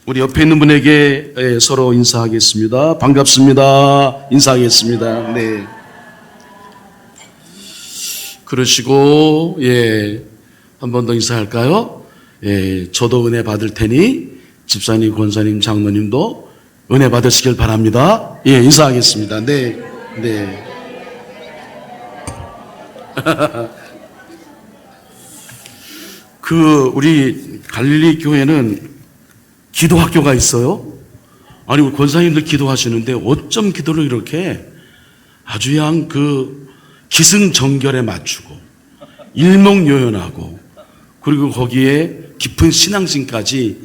우리 옆에 있는 분에게 서로 인사하겠습니다. 반갑습니다. 인사하겠습니다. 네. 그러시고, 한 번 더 인사할까요? 저도 은혜 받을 테니, 집사님, 권사님, 장로님도 은혜 받으시길 바랍니다. 인사하겠습니다. 네. 네. 우리 갈릴리 교회는 기도 학교가 있어요. 아니, 우리 권사님들 기도하시는데 어쩜 기도를 이렇게 아주 그냥 기승전결에 맞추고 일목요연하고 그리고 거기에 깊은 신앙심까지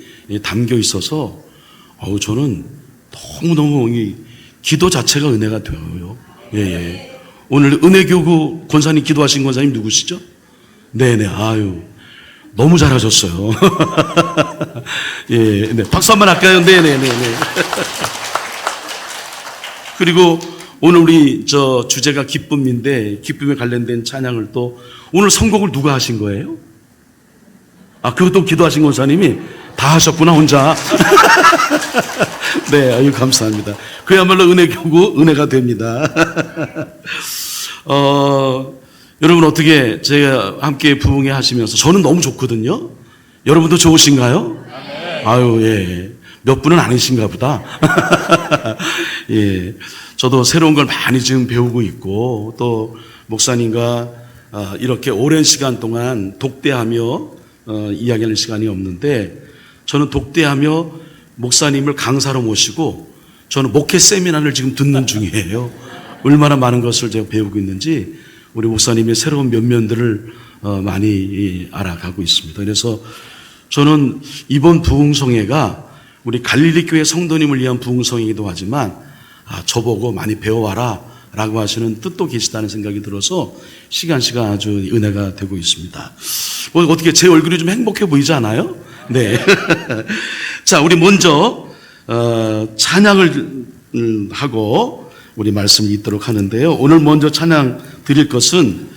담겨 있어서 저는 너무너무 이 기도 자체가 은혜가 되어요. 오늘 은혜교구 권사님 기도하신 권사님 누구시죠? 네네. 너무 잘하셨어요. 네. 박수 한번 할까요? 네네네. 그리고 오늘 우리 주제가 기쁨인데, 기쁨에 관련된 찬양을 또, 오늘 선곡을 누가 하신 거예요? 그것도 기도하신 권사님이 다 하셨구나, 혼자. 네, 감사합니다. 그야말로 은혜교구, 은혜가 됩니다. 여러분 어떻게 제가 함께 부흥회 하시면서 저는 너무 좋거든요. 여러분도 좋으신가요? 몇 분은 아니신가 보다. 저도 새로운 걸 많이 지금 배우고 있고 또 목사님과 이렇게 오랜 시간 동안 독대하며 이야기하는 시간이 없는데 저는 독대하며 목사님을 강사로 모시고 저는 목회 세미나를 지금 듣는 중이에요. 얼마나 많은 것을 제가 배우고 있는지 우리 목사님의 새로운 면면들을 많이 알아가고 있습니다. 그래서 저는 이번 부흥성회가 우리 갈릴리 교회 성도님을 위한 부흥성회이기도 하지만 저보고 많이 배워와라 라고 하시는 뜻도 계시다는 생각이 들어서 시간 아주 은혜가 되고 있습니다. 어떻게 제 얼굴이 좀 행복해 보이지 않아요? 네. 자, 우리 먼저 찬양을 하고 우리 말씀을 읽도록 하는데요. 오늘 먼저 찬양 드릴 것은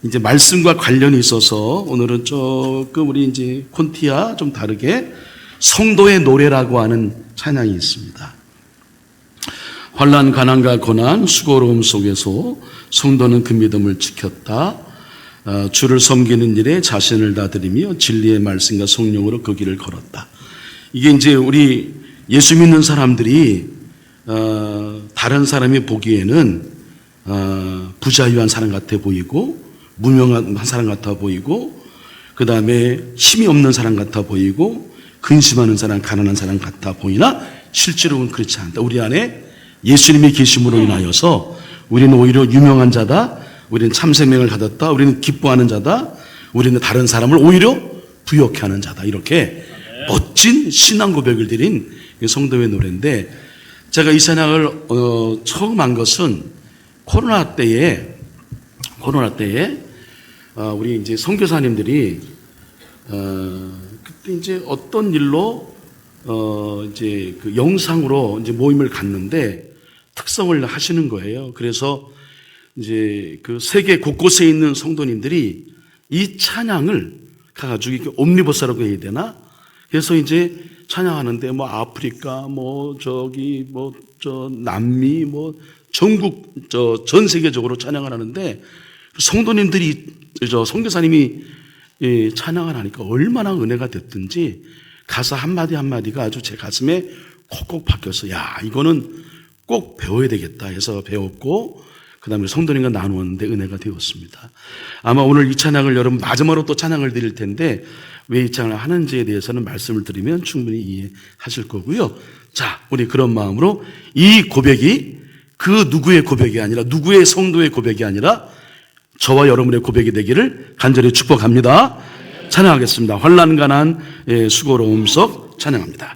이제 말씀과 관련이 있어서 오늘은 조금 우리 이제 콘티와 좀 다르게 성도의 노래라고 하는 찬양이 있습니다. 환난, 가난과 고난, 수고로움 속에서 성도는 그 믿음을 지켰다. 주를 섬기는 일에 자신을 다드리며 진리의 말씀과 성령으로 그 길을 걸었다. 이게 이제 우리 예수 믿는 사람들이 다른 사람이 보기에는 부자유한 사람 같아 보이고 무명한 사람 같아 보이고 그 다음에 힘이 없는 사람 같아 보이고 근심하는 사람, 가난한 사람 같아 보이나 실제로는 그렇지 않다. 우리 안에 예수님이 계심으로 인하여서 우리는 오히려 유명한 자다, 우리는 참생명을 가졌다, 우리는 기뻐하는 자다, 우리는 다른 사람을 오히려 부욕해 하는 자다. 이렇게 멋진 신앙 고백을 드린 성도의 노래인데 제가 이 찬양을 처음 한 것은 코로나 때에 우리 이제 선교사님들이 그때 이제 어떤 일로 이제 그 영상으로 이제 모임을 갖는데 특성을 하시는 거예요. 그래서 이제 그 세계 곳곳에 있는 성도님들이 이 찬양을 가가지고 이렇게 옴니버스라고 해야 되나? 그래서 이제 찬양하는데 아프리카 남미 전국 전 세계적으로 찬양을 하는데 성도님들이 선교사님이 찬양을 하니까 얼마나 은혜가 됐든지 가사 한마디 한마디가 아주 제 가슴에 콕콕 박혀서 이거는 꼭 배워야 되겠다 해서 배웠고 그 다음에 성도님과 나누었는데 은혜가 되었습니다. 아마 오늘 이 찬양을 여러분 마지막으로 또 찬양을 드릴 텐데 왜 이 찬양을 하는지에 대해서는 말씀을 드리면 충분히 이해하실 거고요. 자, 우리 그런 마음으로 이 고백이 그 누구의 고백이 아니라 누구의 성도의 고백이 아니라 저와 여러분의 고백이 되기를 간절히 축복합니다. 찬양하겠습니다. 환난 가난 수고로움 속 찬양합니다.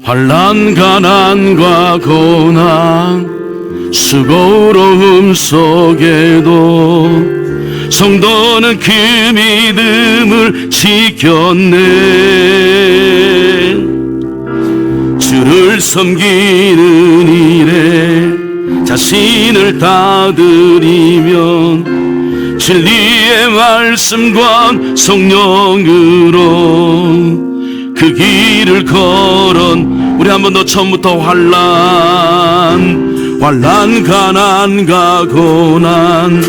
환난 가난과 고난 수고로움 속에도 성도는 그 믿음을 지켰네. 주 섬기는 일에 자신을 다 드리면 진리의 말씀과 성령으로 그 길을 걸은 우리 한 번 더 처음부터 환난 가난과 고난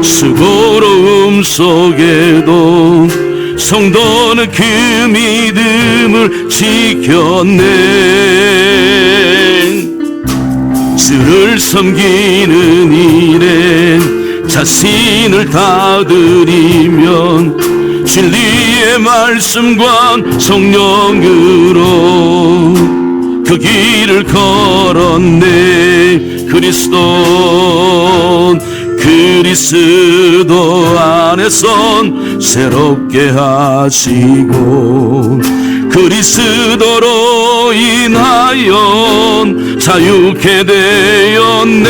수고로움 속에도 성도는 그 믿음을 지켰네. 주를 섬기는 일에 자신을 다 드리면 진리의 말씀과 성령으로 그 길을 걸었네. 그리스도 안에선 새롭게 하시고 그리스도로 인하여 자유케 되었네.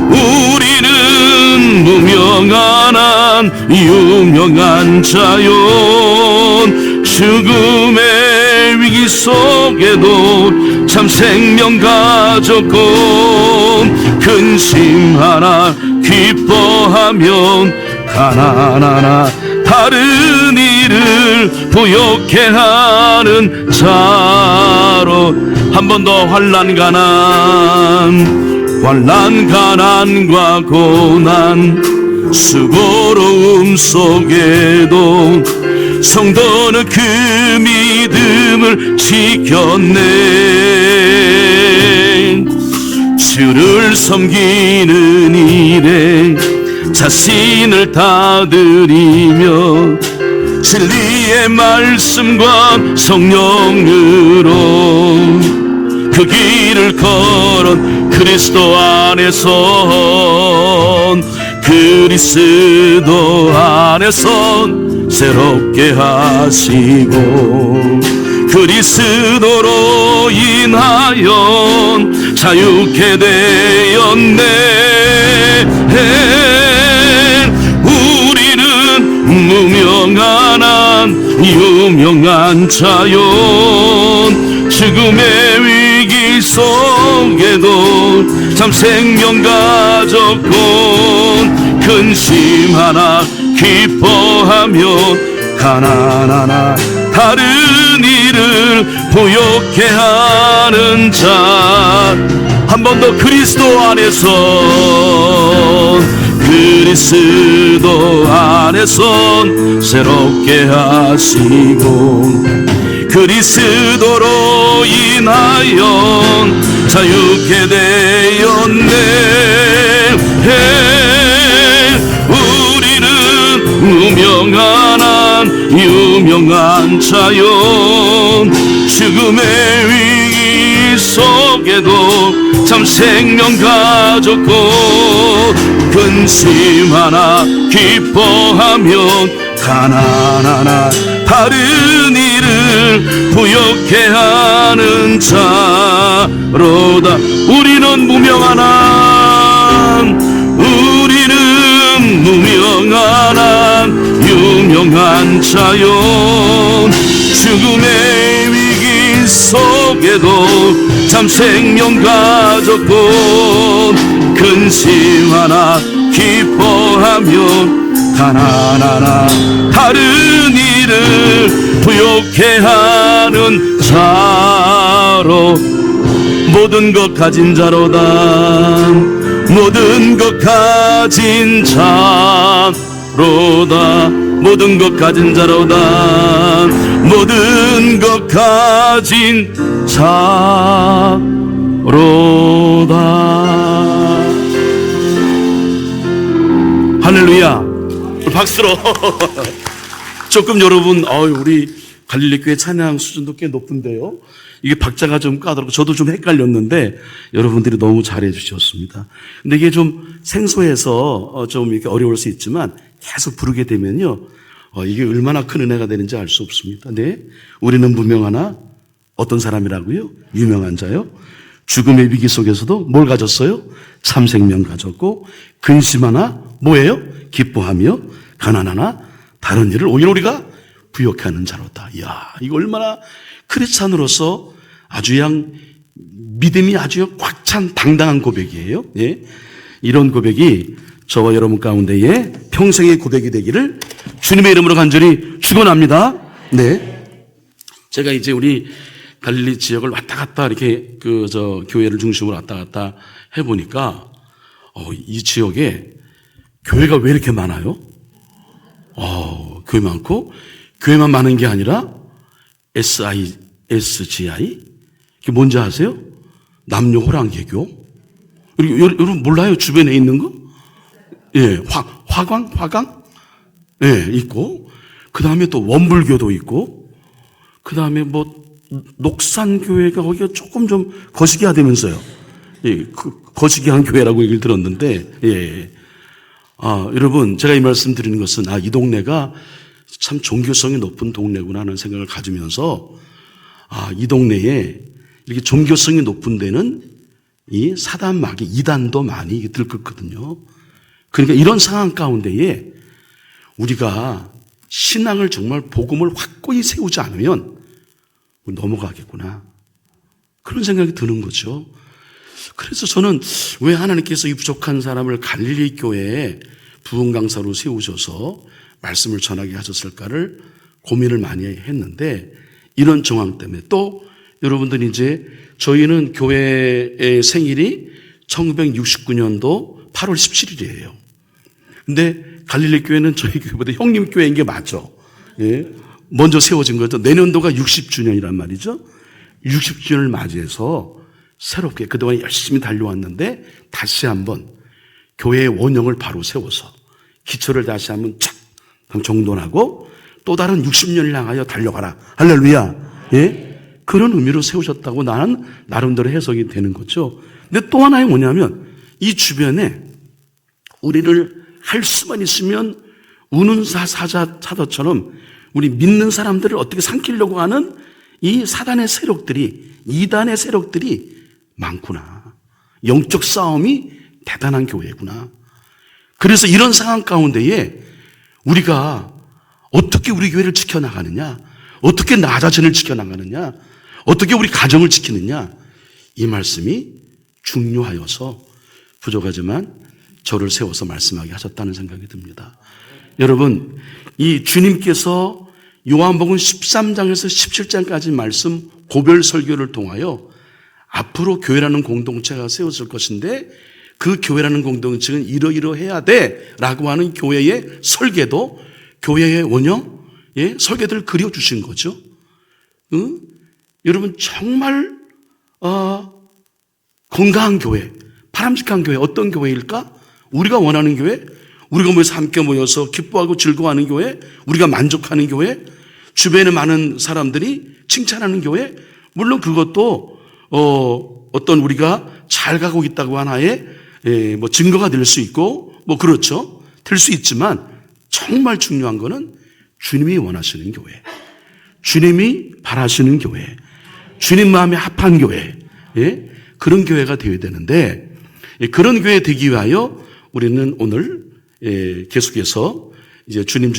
우리는 무명한 한 유명한 자연 죽음의 위기 속에도 참 생명 가졌고 근심하나 기뻐하면 가난하나 다른 일을 부욕해 하는 자로 한 번 더 환난 가난과 고난 수고로움 속에도 성도는 그 믿음을 지켰네. 주를 섬기는 일에 자신을 다 드리며 진리의 말씀과 성령으로 그 길을 걸은 그리스도 안에선 새롭게 하시고 그리스도로 인하여 자유케 되었네. 우리는 무명한 한 유명한 자연 죽음의 위기 속에도 참 생명 가졌고 근심하나 기뻐하며 가난하나 다른 일을 부욕해 하는 자 한 번 더 그리스도 안에선 새롭게 하시고 그리스도로 인하여 자유케 되었네. 우리는 무명한 한 유명한 자연 죽음의 위기 속에도 참 생명 가졌고 근심하나 기뻐하면 가난하나 다른 일을 부욕해 하는 자로다. 우리는 무명한 한 유명한 자연 죽음의 위기 속에도 참 생명 가졌고 근심하나 기뻐하며 가난하나 다른 일을 부욕해 하는 자로 모든 것 가진 자로다. 모든 것 가진 자로다. 모든 것 가진 자로다. 모든 것 가진 자로다. 할렐루야. 박수로. 조금 여러분 우리 갈릴리교회 찬양 수준도 꽤 높은데요. 이게 박자가 좀 까다롭고 저도 좀 헷갈렸는데 여러분들이 너무 잘해 주셨습니다. 근데 이게 좀 생소해서 좀 이렇게 어려울 수 있지만 계속 부르게 되면요. 이게 얼마나 큰 은혜가 되는지 알 수 없습니다. 네. 우리는 무명하나 어떤 사람이라고요? 유명한 자요. 죽음의 위기 속에서도 뭘 가졌어요? 참 생명 가졌고 근심하나 뭐예요? 기뻐하며 가난하나 다른 일을 오히려 우리가 부욕하는 자로다. 이야, 이거 얼마나 크리스찬으로서 아주 믿음이 아주 꽉 찬 당당한 고백이에요. 예. 이런 고백이 저와 여러분 가운데에 평생의 고백이 되기를 주님의 이름으로 간절히 축원합니다. 네. 제가 이제 우리 갈릴리 지역을 왔다 갔다 이렇게 교회를 중심으로 왔다 갔다 해보니까 이 지역에 교회가 왜 이렇게 많아요? 교회 많고, 교회만 많은 게 아니라 SGI? 이게 뭔지 아세요? 남녀 호랑개교? 여러분 몰라요? 주변에 있는 거? 예, 화강? 예, 있고, 그 다음에 또 원불교도 있고, 그 다음에 녹산교회가 거기가 조금 좀 거시기화 되면서요. 예, 거시기한 교회라고 얘기를 들었는데, 예. 여러분, 제가 이 말씀 드리는 것은, 이 동네가 참 종교성이 높은 동네구나 하는 생각을 가지면서, 이 동네에 이렇게 종교성이 높은 데는 이 사단 마귀, 이단도 많이 들끓거든요. 그러니까 이런 상황 가운데에 우리가 신앙을 정말 복음을 확고히 세우지 않으면 넘어가겠구나. 그런 생각이 드는 거죠. 그래서 저는 왜 하나님께서 이 부족한 사람을 갈릴리 교회에 부흥 강사로 세우셔서 말씀을 전하게 하셨을까를 고민을 많이 했는데, 이런 정황 때문에 또 여러분들 이제 저희는 교회의 생일이 1969년도 8월 17일이에요. 근데 갈릴리 교회는 저희 교회보다 형님 교회인 게 맞죠. 예. 먼저 세워진 거죠. 내년도가 60주년이란 말이죠. 60주년을 맞이해서 새롭게 그동안 열심히 달려왔는데 다시 한번 교회의 원형을 바로 세워서 기초를 다시 한번 착 정돈하고 또 다른 60년을 향하여 달려가라. 할렐루야. 예? 그런 의미로 세우셨다고 나는 나름대로 해석이 되는 거죠. 근데 또 하나의 뭐냐면 이 주변에 우리를 할 수만 있으면 우는 사자처럼 우리 믿는 사람들을 어떻게 삼키려고 하는 이 사단의 세력들이, 이단의 세력들이 많구나. 영적 싸움이 대단한 교회구나. 그래서 이런 상황 가운데에 우리가 어떻게 우리 교회를 지켜나가느냐, 어떻게 나 자신을 지켜나가느냐, 어떻게 우리 가정을 지키느냐, 이 말씀이 중요하여서 부족하지만 저를 세워서 말씀하게 하셨다는 생각이 듭니다. 여러분, 이 주님께서 요한복음 13장에서 17장까지 말씀 고별 설교를 통하여 앞으로 교회라는 공동체가 세워질 것인데 그 교회라는 공동체는 이러이러해야 돼 라고 하는 교회의 설계도, 교회의 원형, 설계들을 그려주신 거죠. 여러분 정말 건강한 교회, 바람직한 교회, 어떤 교회일까? 우리가 원하는 교회, 우리가 모여서 함께 모여서 기뻐하고 즐거워하는 교회, 우리가 만족하는 교회, 주변에 많은 사람들이 칭찬하는 교회, 물론 그것도 어떤 우리가 잘 가고 있다고 하나의 증거가 될 수 있고 그렇죠, 될 수 있지만 정말 중요한 거는 주님이 원하시는 교회, 주님이 바라시는 교회, 주님 마음에 합한 교회, 그런 교회가 되어야 되는데, 그런 교회 되기 위하여 우리는 오늘 계속해서 이제 주님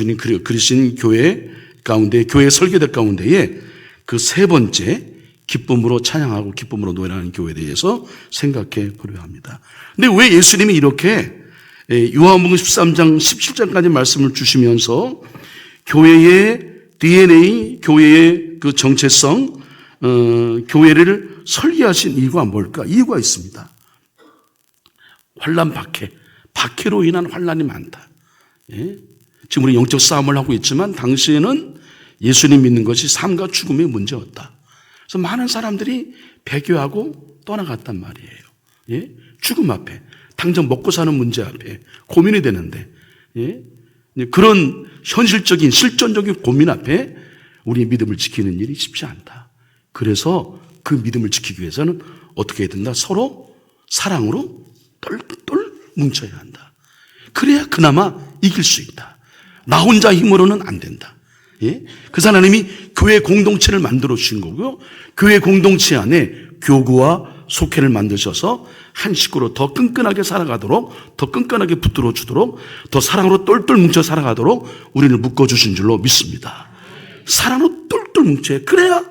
그리신 교회 가운데, 교회 설계들 가운데에 그 세 번째 기쁨으로 찬양하고 기쁨으로 노래하는 교회에 대해서 생각해 보려 합니다. 근데 왜 예수님이 이렇게 요한복음 13장 17장까지 말씀을 주시면서 교회의 DNA, 교회의 그 정체성, 교회를 설계하신 이유가 뭘까? 이유가 있습니다. 환난 박해로 인한 환난이 많다. 지금 우리 영적 싸움을 하고 있지만 당시에는 예수님 믿는 것이 삶과 죽음의 문제였다. 그래서 많은 사람들이 배교하고 떠나갔단 말이에요. 죽음 앞에, 당장 먹고 사는 문제 앞에 고민이 되는데, 그런 현실적인 실존적인 고민 앞에 우리 믿음을 지키는 일이 쉽지 않다. 그래서 그 믿음을 지키기 위해서는 어떻게 해야 된다? 서로 사랑으로 똘똘 뭉쳐야 한다. 그래야 그나마 이길 수 있다. 나 혼자 힘으로는 안 된다. 그래서 하나님이 교회 공동체를 만들어 주신 거고요. 교회 공동체 안에 교구와 속회를 만드셔서 한 식구로 더 끈끈하게 살아가도록, 더 끈끈하게 붙들어 주도록, 더 사랑으로 똘똘 뭉쳐 살아가도록 우리를 묶어주신 줄로 믿습니다. 사랑으로 똘똘 뭉쳐야, 그래야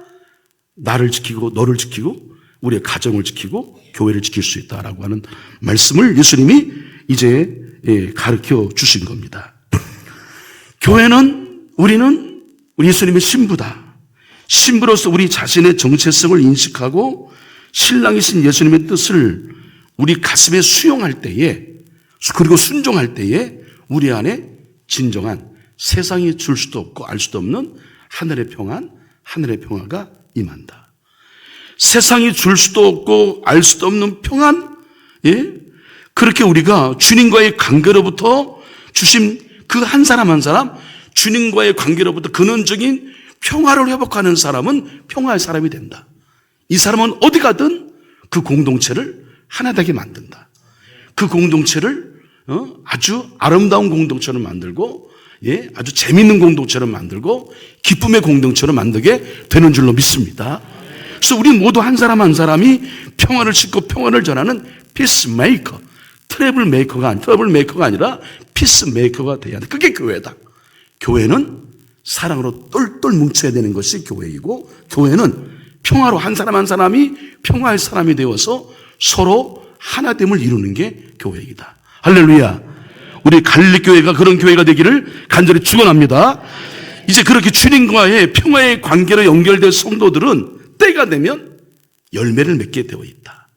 나를 지키고 너를 지키고 우리의 가정을 지키고 교회를 지킬 수 있다라고 하는 말씀을 예수님이 이제 가르쳐 주신 겁니다. 교회는 우리 예수님의 신부다. 신부로서 우리 자신의 정체성을 인식하고 신랑이신 예수님의 뜻을 우리 가슴에 수용할 때에 그리고 순종할 때에 우리 안에 진정한 세상이 줄 수도 없고 알 수도 없는 하늘의 평화가 임한다. 세상이 줄 수도 없고 알 수도 없는 평안, 그렇게 우리가 주님과의 관계로부터 주신 그 한 사람 한 사람, 주님과의 관계로부터 근원적인 평화를 회복하는 사람은 평화의 사람이 된다. 이 사람은 어디 가든 그 공동체를 하나 되게 만든다. 그 공동체를 아주 아름다운 공동체로 만들고, 아주 재밌는 공동체로 만들고 기쁨의 공동체로 만들게 되는 줄로 믿습니다. 그래서 우리 모두 한 사람 한 사람이 평화를 싣고 평화를 전하는 피스메이커, 트러블 메이커가 아니라 피스메이커가 돼야 돼. 그게 교회다. 교회는 사랑으로 똘똘 뭉쳐야 되는 것이 교회이고, 교회는 평화로 한 사람 한 사람이 평화의 사람이 되어서 서로 하나됨을 이루는 게 교회이다. 할렐루야. 우리 갈릴리교회가 그런 교회가 되기를 간절히 축원합니다. 이제 그렇게 주님과의 평화의 관계로 연결된 성도들은 때가 되면 열매를 맺게 되어 있다.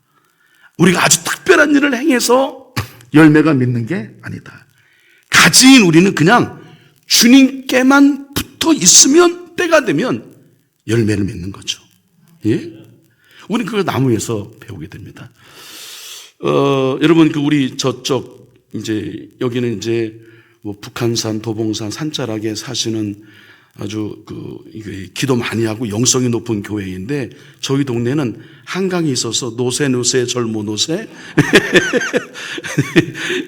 우리가 아주 특별한 일을 행해서 열매가 맺는 게 아니다. 가지인 우리는 그냥 주님께만 붙어 있으면 때가 되면 열매를 맺는 거죠. 우리는 그걸 나무에서 배우게 됩니다. 여러분, 우리 저쪽, 여기는 뭐 북한산, 도봉산, 산자락에 사시는 아주 기도 많이 하고 영성이 높은 교회인데, 저희 동네는 한강이 있어서 노새, 절모 노새.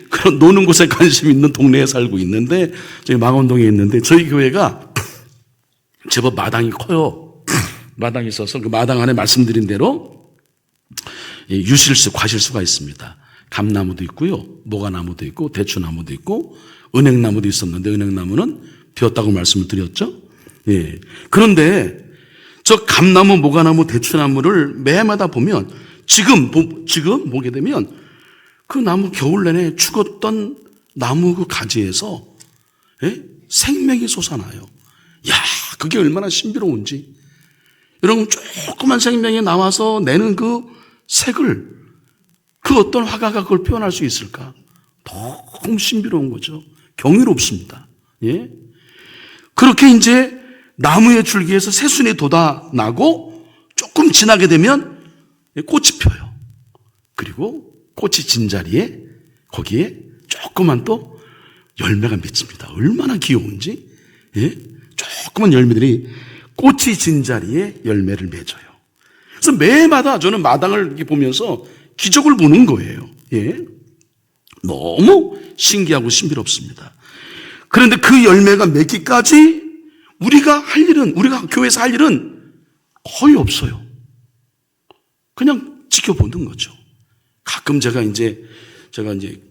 그런 노는 곳에 관심 있는 동네에 살고 있는데, 저희 망원동에 있는데, 저희 교회가 제법 마당이 커요. 마당이 있어서 그 마당 안에 말씀드린 대로 유실수, 과실수가 있습니다. 감나무도 있고요, 모가나무도 있고, 대추나무도 있고, 은행나무도 있었는데 은행나무는 되었다고 말씀을 드렸죠. 그런데 저 감나무, 모가나무, 대추나무를 매마다 보면 지금 보게 되면 그 나무 겨울 내내 죽었던 나무 그 가지에서 생명이 솟아나요. 야, 그게 얼마나 신비로운지. 여러분, 조그만 생명이 나와서 내는 그 색을 그 어떤 화가가 그걸 표현할 수 있을까? 너무 신비로운 거죠. 경이롭습니다. 그렇게 이제 나무의 줄기에서 새순이 돋아나고 조금 지나게 되면 꽃이 펴요. 그리고 꽃이 진 자리에 거기에 조그만 또 열매가 맺힙니다. 얼마나 귀여운지. 조그만 열매들이 꽃이 진 자리에 열매를 맺어요. 그래서 매마다 저는 마당을 이렇게 보면서 기적을 보는 거예요. 너무 신기하고 신비롭습니다. 그런데 그 열매가 맺기까지 우리가 교회에서 할 일은 거의 없어요. 그냥 지켜보는 거죠. 가끔 제가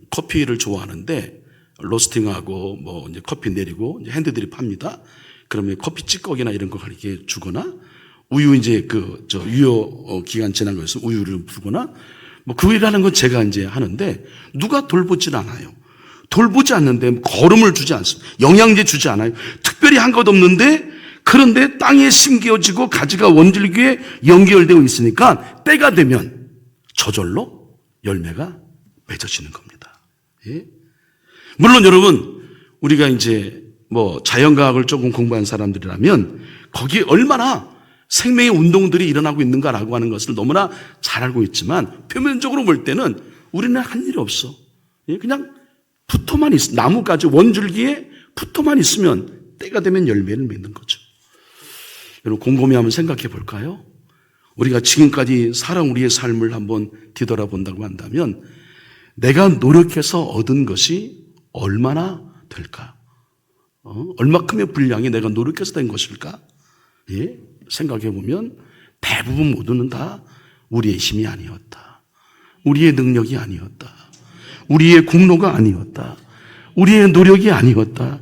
커피를 좋아하는데 로스팅하고 뭐 이제 커피 내리고 이제 핸드들이 팝니다. 그러면 커피 찌꺼기나 이런 거 이렇게 주거나 우유 유효 기간 지난 거에서 우유를 주거나 뭐 그 일하는 건 제가 이제 하는데 누가 돌보질 않아요. 돌보지 않는데 거름을 주지 않습니다. 영양제 주지 않아요. 특별히 한 것 없는데 그런데 땅에 심겨지고 가지가 원줄기에 연결되어 있으니까 때가 되면 저절로 열매가 맺어지는 겁니다. 물론 여러분, 우리가 이제 뭐 자연과학을 조금 공부한 사람들이라면 거기에 얼마나 생명의 운동들이 일어나고 있는가라고 하는 것을 너무나 잘 알고 있지만 표면적으로 볼 때는 우리는 한 일이 없어. 그냥 붙어만 있어. 나무까지 원줄기에 붙어만 있으면 때가 되면 열매를 맺는 거죠. 여러분, 곰곰이 한번 생각해 볼까요? 우리가 지금까지 살아온 우리의 삶을 한번 뒤돌아본다고 한다면 내가 노력해서 얻은 것이 얼마나 될까? 얼마큼의 분량이 내가 노력해서 된 것일까? 생각해 보면 대부분 모두는 다 우리의 힘이 아니었다. 우리의 능력이 아니었다. 우리의 공로가 아니었다. 우리의 노력이 아니었다.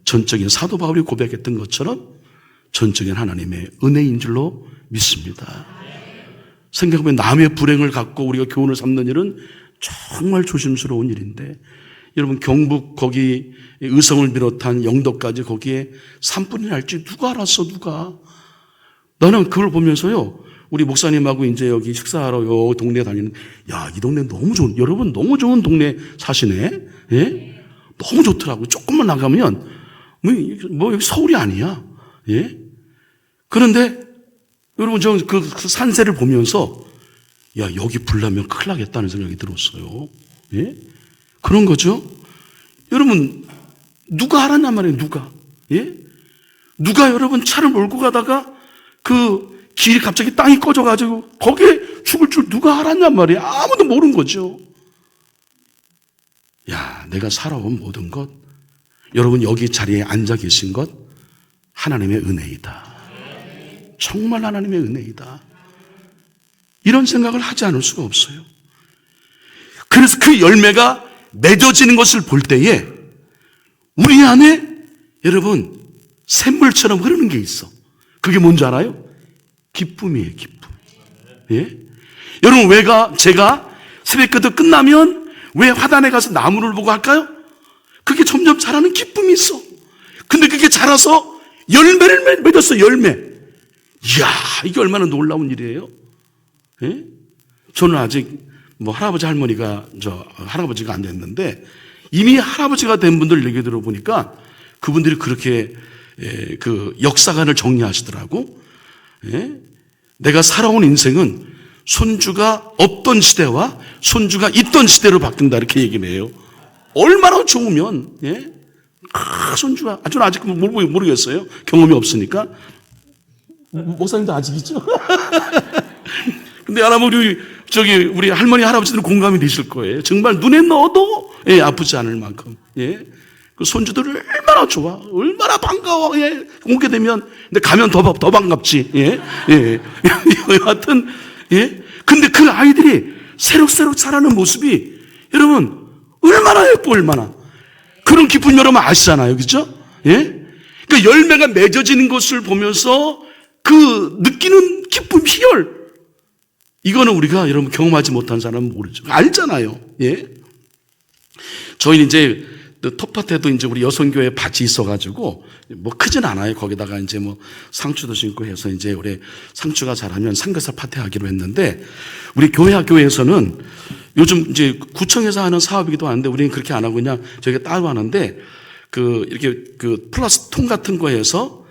전적인 사도 바울이 고백했던 것처럼 전적인 하나님의 은혜인 줄로 믿습니다. 생각해보면 남의 불행을 갖고 우리가 교훈을 삼는 일은 정말 조심스러운 일인데, 여러분 경북 거기 의성을 비롯한 영도까지 거기에 산불이 날지 누가 알았어, 누가. 나는 그걸 보면서요, 우리 목사님하고 이제 여기 식사하러 요 동네 다니는, 야, 이 동네 너무 좋은, 여러분 너무 좋은 동네 사시네? 예? 너무 좋더라고요. 조금만 나가면, 뭐 여기 서울이 아니야. 예? 그런데, 여러분 저 그 산세를 보면서, 야, 여기 불나면 큰일 나겠다는 생각이 들었어요. 예? 그런 거죠. 여러분, 누가 알았냔 말이에요, 누가. 예? 누가 여러분 차를 몰고 가다가 그 길이 갑자기 땅이 꺼져가지고 거기에 죽을 줄 누가 알았냔 말이에요. 아무도 모르는 거죠. 야, 내가 살아온 모든 것, 여러분 여기 자리에 앉아 계신 것 하나님의 은혜이다. 정말 하나님의 은혜이다. 이런 생각을 하지 않을 수가 없어요. 그래서 그 열매가 맺어지는 것을 볼 때에 우리 안에 여러분 샘물처럼 흐르는 게 있어. 그게 뭔지 알아요? 기쁨이에요, 기쁨. 예? 여러분 제가 새벽기도 끝나면 왜 화단에 가서 나무를 보고 할까요? 그게 점점 자라는 기쁨이 있어. 근데 그게 자라서 열매를 맺었어, 열매. 이야, 이게 얼마나 놀라운 일이에요. 예? 저는 아직 할아버지 할머니가 할아버지가 안 됐는데 이미 할아버지가 된 분들 얘기 들어보니까 그분들이 그렇게 그 역사관을 정리하시더라고. 예? 내가 살아온 인생은 손주가 없던 시대와 손주가 있던 시대로 바뀐다, 이렇게 얘기를 해요. 얼마나 좋으면, 예? 손주가, 저는 아직 모르겠어요. 경험이 없으니까. 목사님도 아직이죠? 근데 아마 우리 할머니, 할아버지들은 공감이 되실 거예요. 정말 눈에 넣어도, 예, 아프지 않을 만큼, 예. 그 손주들을 얼마나 좋아, 얼마나 반가워, 예. 오게 되면, 근데 가면 더 반갑지, 예. 예. 여하튼, 예. 근데 그 아이들이 새록새록 자라는 모습이, 여러분, 얼마나 예뻐, 얼마나. 그런 기쁨 여러분 아시잖아요, 그죠? 예. 그 열매가 맺어지는 것을 보면서 그 느끼는 기쁨, 희열. 이거는 우리가 여러분 경험하지 못한 사람은 모르죠. 알잖아요. 예. 저희는 이제 텃밭에도 이제 우리 여성교회 밭이 있어가지고 크진 않아요. 거기다가 이제 상추도 심고 해서 이제 우리 상추가 자라면 삼겹살 파티 하기로 했는데, 우리 교회에서는 요즘 이제 구청에서 하는 사업이기도 한데 우리는 그렇게 안 하고 그냥 저희가 따로 하는데, 이렇게 플라스틱 통 같은 거에서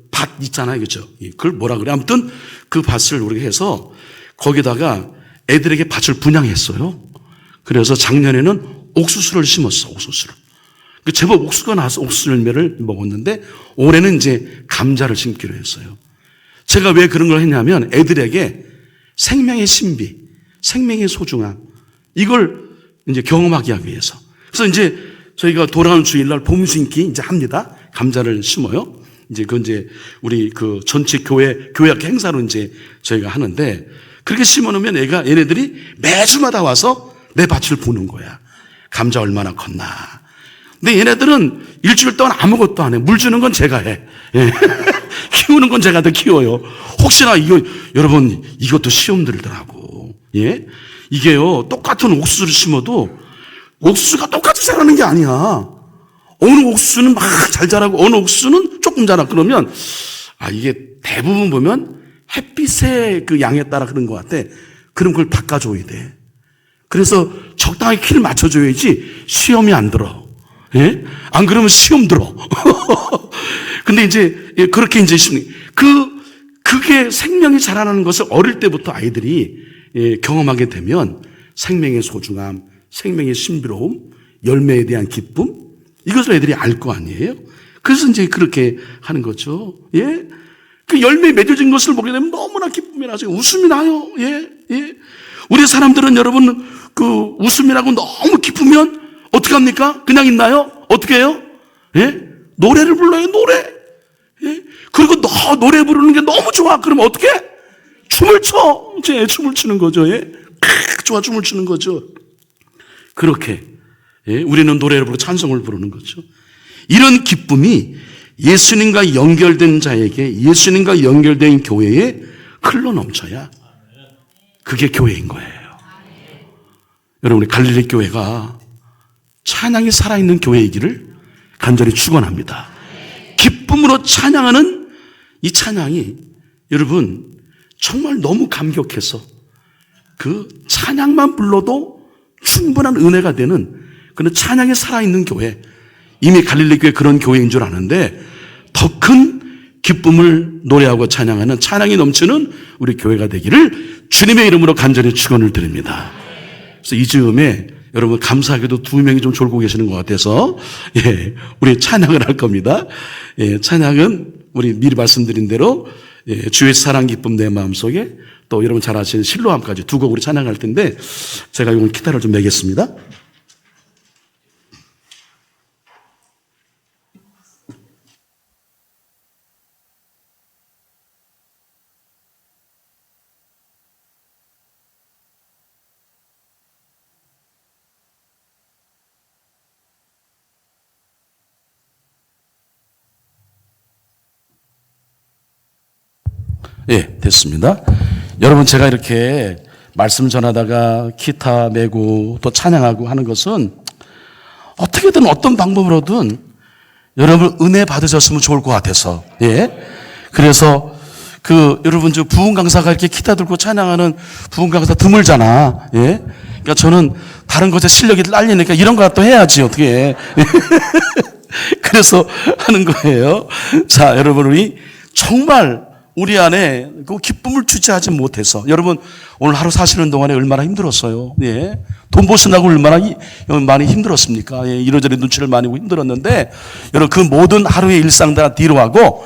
밭 있잖아요. 그죠? 그걸 뭐라 그래? 아무튼 그 밭을 우리가 해서 거기다가 애들에게 밭을 분양했어요. 그래서 작년에는 옥수수를 심었어, 옥수수를. 제법 옥수수가 나와서 옥수수 열매를 먹었는데, 올해는 이제 감자를 심기로 했어요. 제가 왜 그런 걸 했냐면, 애들에게 생명의 신비, 생명의 소중함, 이걸 이제 경험하게 하기 위해서. 그래서 이제 저희가 돌아오는 주일날 봄 심기 이제 합니다. 감자를 심어요. 이제 우리 전체 교회학 행사로 이제 저희가 하는데, 그렇게 심어놓으면 얘네들이 매주마다 와서 내 밭을 보는 거야. 감자 얼마나 컸나. 근데 얘네들은 일주일 동안 아무것도 안 해. 물 주는 건 제가 해. 예. 키우는 건 제가 더 키워요. 혹시나 여러분, 이것도 시험 들더라고. 예? 이게요, 똑같은 옥수수를 심어도 옥수수가 똑같이 자라는 게 아니야. 어느 옥수수는 막 잘 자라고 어느 옥수수는 조금 자라. 그러면 이게 대부분 보면 햇빛의 그 양에 따라 그런 것 같아. 그럼 그걸 바꿔줘야 돼. 그래서 적당히 키를 맞춰줘야지 시험이 안 들어. 예? 안 그러면 시험 들어. 근데 이제 그렇게 이제 그게 생명이 자라나는 것을 어릴 때부터 아이들이 경험하게 되면 생명의 소중함, 생명의 신비로움, 열매에 대한 기쁨, 이것을 애들이 알 거 아니에요? 그래서 이제 그렇게 하는 거죠. 예? 그 열매 맺어진 것을 보게 되면 너무나 기쁨이 나서 웃음이 나요. 예? 예? 우리 사람들은 여러분, 웃음이 나고 너무 기쁘면 어떻게 합니까? 그냥 있나요? 어떻게 해요? 예? 노래를 불러요, 노래. 예? 그리고 노래 부르는 게 너무 좋아. 그러면 어떻게? 춤을 춰. 이제 춤을 추는 거죠. 예? 좋아, 춤을 추는 거죠. 그렇게. 예? 우리는 노래를 부르고 찬송을 부르는 거죠. 이런 기쁨이 예수님과 연결된 자에게, 예수님과 연결된 교회에 흘러 넘쳐야 그게 교회인 거예요. 여러분, 우리 갈릴리 교회가 찬양이 살아있는 교회이기를 간절히 축원합니다. 기쁨으로 찬양하는 이 찬양이 여러분 정말 너무 감격해서 그 찬양만 불러도 충분한 은혜가 되는 그런 찬양이 살아있는 교회, 이미 갈릴리 교회 그런 교회인 줄 아는데 더 큰 기쁨을 노래하고 찬양하는 찬양이 넘치는 우리 교회가 되기를 주님의 이름으로 간절히 축원을 드립니다. 그래서 이 즈음에 여러분 감사하게도 2명이 좀 졸고 계시는 것 같아서 우리 찬양을 할 겁니다. 찬양은 우리 미리 말씀드린 대로 주의 사랑 기쁨 내 마음속에, 또 여러분 잘 아시는 실로암까지 두 곡으로 찬양할 텐데 제가 오늘 기타를 좀 매겠습니다. 됐습니다. 여러분, 제가 이렇게 말씀 전하다가 기타 메고 또 찬양하고 하는 것은 어떻게든 어떤 방법으로든 여러분 은혜 받으셨으면 좋을 것 같아서, 그래서 여러분 저 부흥 강사가 이렇게 기타 들고 찬양하는 부흥 강사 드물잖아. 그러니까 저는 다른 것에 실력이 딸리니까 이런 거 또 해야지 어떻게. 그래서 하는 거예요. 자, 여러분, 우리 정말 우리 안에 그 기쁨을 주체하지 못해서, 여러분 오늘 하루 사시는 동안에 얼마나 힘들었어요. 돈 버신다고 얼마나 많이 힘들었습니까? 이러저러 눈치를 많이 보고 힘들었는데, 여러분 그 모든 하루의 일상 다 뒤로하고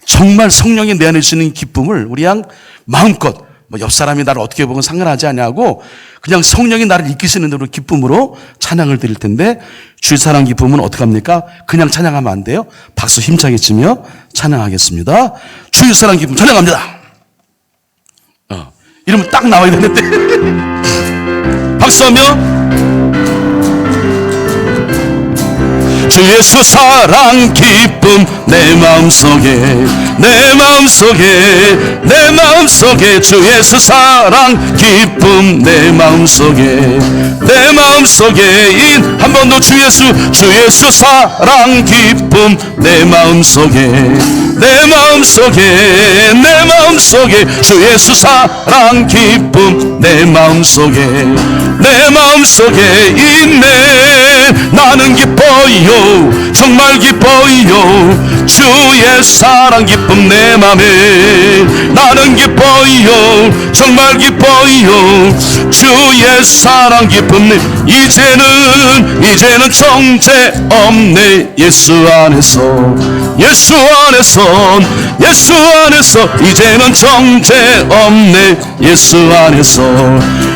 정말 성령이 내어내시는 기쁨을 우리 양 마음껏, 옆 사람이 나를 어떻게 보건 상관하지 않냐고 그냥 성령이 나를 이끄시는 대로 기쁨으로 찬양을 드릴 텐데, 주의 사랑 기쁨은 어떻게 합니까? 그냥 찬양하면 안 돼요. 박수 힘차게 치며 찬양하겠습니다. 주의 사랑 기쁨 찬양합니다. 이러면 딱 나와야 되는데 박수하며 주 예수 사랑 기쁨 내 마음속에, 내 마음속에, 내 마음속에 주 예수 사랑 기쁨 내 마음속에, 내 마음속에 한 번 더 주 예수 사랑 기쁨 내 마음속에, 내 마음속에, 내 마음속에 주 예수 사랑 기쁨 내 마음속에, 내 마음속에 있네. 나는 기뻐요, 정말 기뻐요, 주의 사랑 기쁨 내 맘에. 나는 기뻐요, 정말 기뻐요, 주의 사랑 기쁨 내. 이제는 정죄 없네. 예수 안에서, 예수 안에서, 예수 안에서 이제는 정죄 없네. 예수 안에서,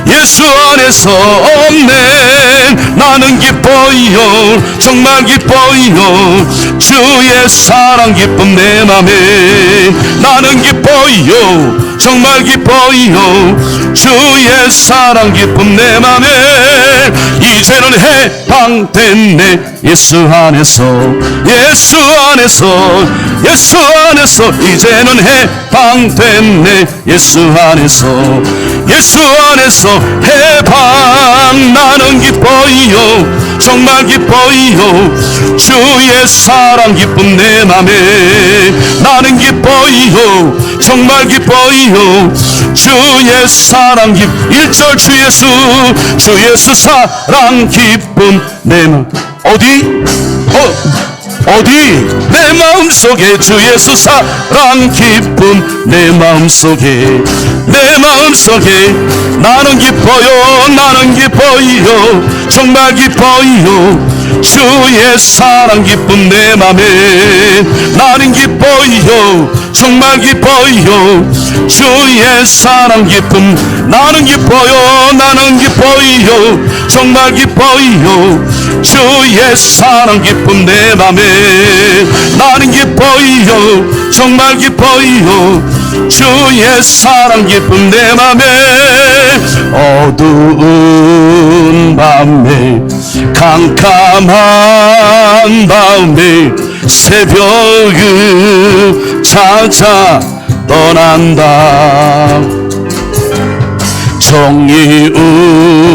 예수 안에서 없네. 나는 기뻐요, 정말 기뻐요, 주의 사랑 기쁨 내 맘에. 나는 기뻐요, 정말 기뻐요, 주의 사랑 기쁨 내 맘에. 이제는 해방됐네. 예수 안에서, 예수 안에서, 예수 안에서 이제는 해방됐네. 예수 안에서, 예수 안에서 해방. 나는 기뻐요, 정말 기뻐요, 주의 사랑 기쁨 내 맘에. 나는 기뻐요, 정말 기뻐요, 주의 사랑 기쁨. 1절 주 예수 사랑 기쁨 내 맘. 어디? 내 마음속에 주 예수 사랑 기쁨 내 마음속에, 내 마음속에. 나는 기뻐요, 나는 기뻐요, 정말 기뻐요, 주의 사랑 기쁨 내 맘에. 나는 기뻐요, 정말 기뻐요, 주의 사랑 기쁨. 나는 기뻐요, 나는 기뻐요, 정말 기뻐요, 주의 사랑 기쁨 내 맘에. 나는 기뻐요, 정말 기뻐요, 주의 사랑 기쁨 내 맘에. 어두운 밤에, 캄캄한 밤에 새벽을 찾아 떠난다. 종이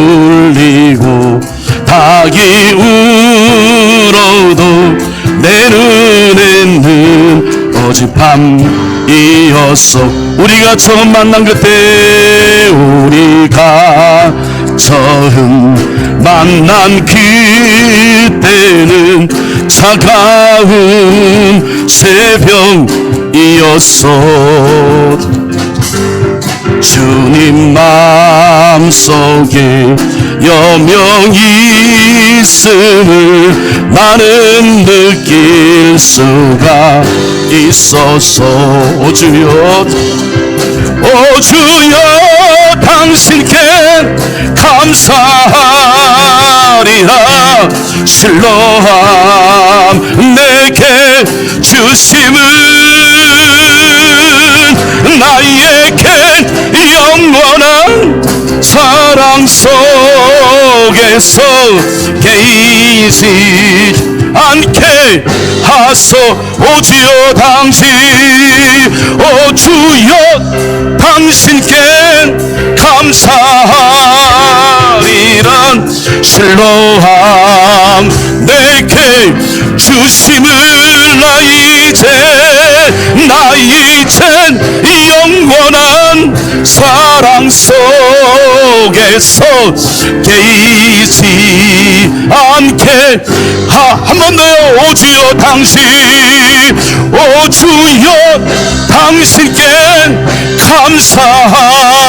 울리고 닭이 울어도 내 눈에는 어젯밤이었어. 우리가 처음 만난 그때, 우리가 처음 만난 그때는 차가운 새벽이었어. 주님 마음속에 여명이 있음을 나는 느낄 수가 있었어. 오 주여, 오 주여, 당신께 감사하리라. 실로함 내게 주심은 나에게 영원한 사랑 속에서 깨이지 않게 하소. 오 주여, 당신, 오 주여, 당신께 감사하리라. 실로함 내게 주심을 나 이젠 영원한 사랑 속에서 깨이지 않게 한 번 더요. 오 주여, 당신, 오 주여, 당신께 감사하리라.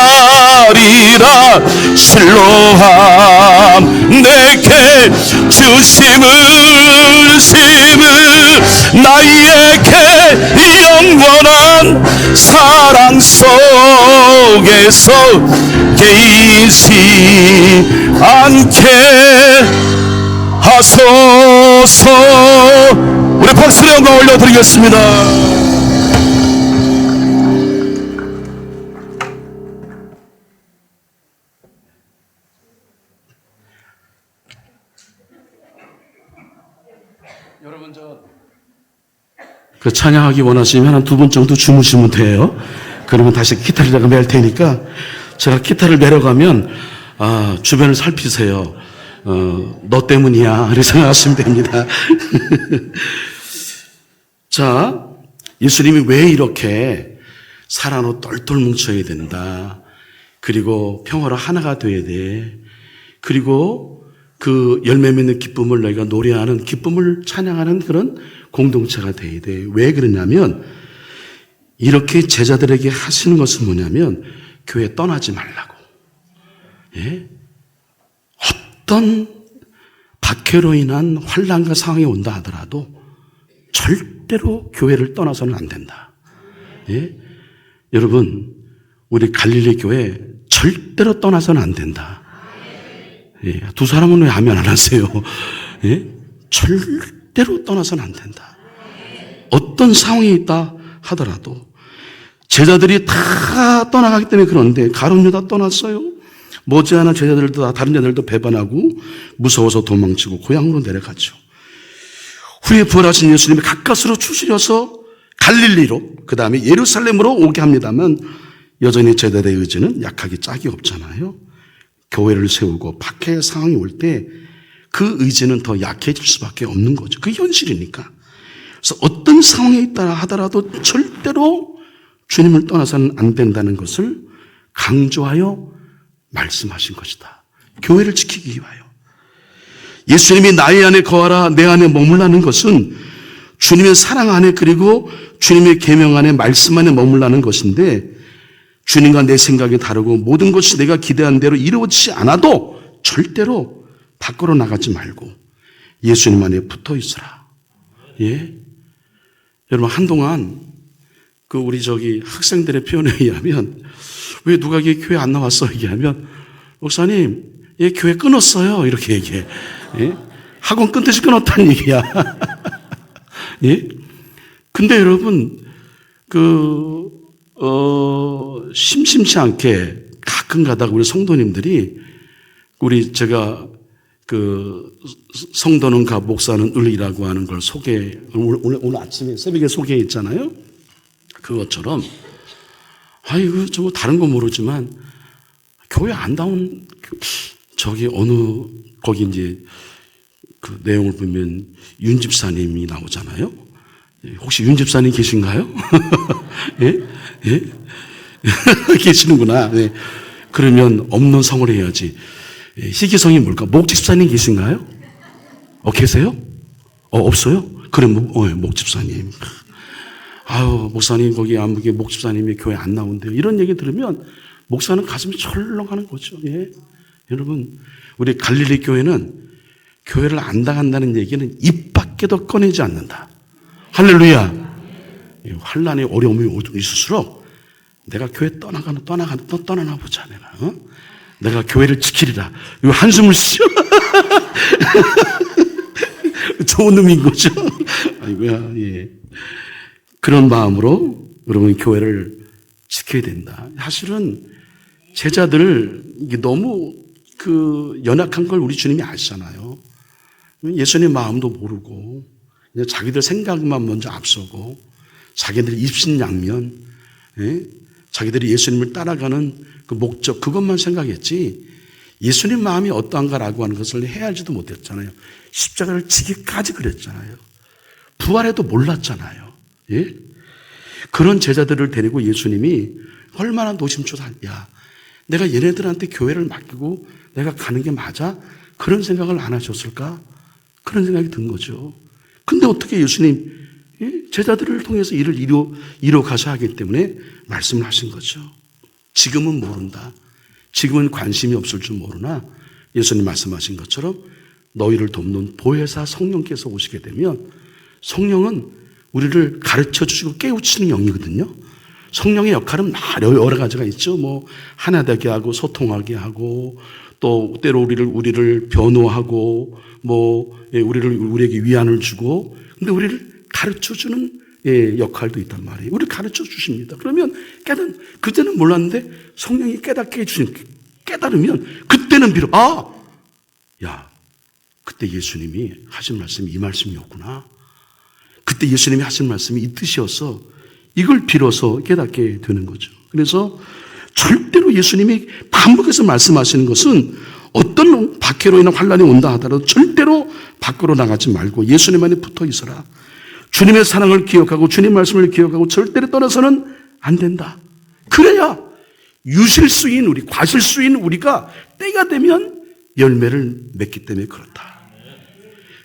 실로함 내게 주심을 나에게 영원한 사랑 속에서 깨이지 않게 하소서. 우리 박수의 영광 올려드리겠습니다. 여러분, 그 찬양하기 원하시면 한 2분 정도 주무시면 돼요. 그러면 다시 기타를 내가 맬 테니까, 제가 기타를 내려가면 주변을 살피세요. 너 때문이야, 이렇게 생각하시면 됩니다. 자, 예수님이 왜 이렇게 사랑으로 똘똘 뭉쳐야 된다, 그리고 평화로 하나가 돼야 돼, 그리고 그 열매 맺는 기쁨을 너희가 노래하는, 기쁨을 찬양하는 그런 공동체가 돼야 돼. 왜 그러냐면, 이렇게 제자들에게 하시는 것은 뭐냐면, 교회 떠나지 말라고. 예? 어떤 박해로 인한 환난과 상황이 온다 하더라도 절대로 교회를 떠나서는 안 된다. 예? 여러분, 우리 갈릴리 교회 절대로 떠나서는 안 된다. 예, 두 사람은 왜 아멘 안 하세요? 예? 절대로 떠나서는 안 된다. 어떤 상황이 있다 하더라도. 제자들이 다 떠나가기 때문에 그런데, 가룟 유다 떠났어요. 머지않아 제자들도, 다른 제자들도 배반하고 무서워서 도망치고 고향으로 내려가죠. 후에 부활하신 예수님이 가까스로 추스려서 갈릴리로, 그 다음에 예루살렘으로 오게 합니다만, 여전히 제자들의 의지는 약하기 짝이 없잖아요. 교회를 세우고 박해 상황이 올 때 그 의지는 더 약해질 수밖에 없는 거죠. 그게 현실이니까. 그래서 어떤 상황에 있다 하더라도 절대로 주님을 떠나서는 안 된다는 것을 강조하여 말씀하신 것이다. 교회를 지키기 위하여. 예수님이 나의 안에 거하라, 내 안에 머물라는 것은 주님의 사랑 안에, 그리고 주님의 계명 안에, 말씀 안에 머물라는 것인데, 주님과 내 생각이 다르고 모든 것이 내가 기대한 대로 이루어지지 않아도 절대로 밖으로 나가지 말고 예수님 안에 붙어 있으라. 예? 여러분, 한동안 그 우리 학생들의 표현에 의하면, 왜 누가 이게 교회 안 나왔어? 얘기하면, 목사님, 얘 교회 끊었어요, 이렇게 얘기해. 예? 학원 끊듯이 끊었다는 얘기야. 예? 근데 여러분, 심심치 않게 가끔 가다가 우리 성도님들이, 제가 성도는 가, 목사는 을이라고 하는 걸 오늘 아침에 새벽에 소개했잖아요. 그것처럼 아이고, 저거 다른 건 모르지만, 교회 안 나온, 저기 어느, 거기 이제 그 내용을 보면 윤 집사님이 나오잖아요. 혹시 윤 집사님 계신가요? 예? 예? 계시는구나. 네. 그러면 없는 성을 해야지. 희귀성이 뭘까? 목 집사님 계신가요? 계세요? 없어요? 그럼 목 집사님. 아유, 목사님 거기 안목에 목 집사님이 교회 안 나온대요. 이런 얘기 들으면 목사는 가슴이 철렁하는 거죠. 예. 여러분, 우리 갈릴리 교회는 교회를 안 나간다는 얘기는 입 밖에도 꺼내지 않는다. 할렐루야. 환란의 어려움이 있을수록 내가 교회 떠나나 보자. 내가 교회를 지키리라. 이거 한숨을 쉬어. 좋은 의미인 거죠. 아이고야, 예. 그런 마음으로 여러분 교회를 지켜야 된다. 사실은 제자들 이게 너무 연약한 걸 우리 주님이 아시잖아요. 예수님 마음도 모르고 그냥 자기들 생각만 먼저 앞서고 자기들 입신양면, 예? 자기들이 예수님을 따라가는 그 목적 그것만 생각했지 예수님 마음이 어떠한가라고 하는 것을 헤아리지도 못했잖아요. 십자가를 지기까지 그랬잖아요. 부활해도 몰랐잖아요. 예? 그런 제자들을 데리고 예수님이 얼마나 노심초사야. 내가 얘네들한테 교회를 맡기고 내가 가는 게 맞아? 그런 생각을 안 하셨을까? 그런 생각이 든 거죠. 근데 어떻게 예수님 제자들을 통해서 일을 이뤄 가셔야 하기 때문에 말씀을 하신 거죠. 지금은 모른다. 지금은 관심이 없을 줄 모르나 예수님 말씀하신 것처럼 너희를 돕는 보혜사 성령께서 오시게 되면 성령은 우리를 가르쳐 주시고 깨우치는 영이거든요. 성령의 역할은 여러 가지가 있죠. 뭐 하나 되게 하고 소통하게 하고 또 때로 우리를 변호하고 뭐 우리에게 위안을 주고 근데 우리를 가르쳐 주는 역할도 있단 말이에요. 우리를 가르쳐 주십니다. 그러면 그때는 몰랐는데 성령이 깨닫게 해주신 깨달으면 그때는 비록 그때 예수님이 하신 말씀이 이 말씀이었구나. 그때 예수님이 하신 말씀이 이 뜻이어서 이걸 빌어서 깨닫게 되는 거죠. 그래서 절대로 예수님이 반복해서 말씀하시는 것은 어떤 박해로 인한 환란이 온다 하더라도 절대로 밖으로 나가지 말고 예수님 안에 붙어 있어라. 주님의 사랑을 기억하고 주님 말씀을 기억하고 절대로 떠나서는 안 된다. 그래야 유실수인 우리, 과실수인 우리가 때가 되면 열매를 맺기 때문에 그렇다.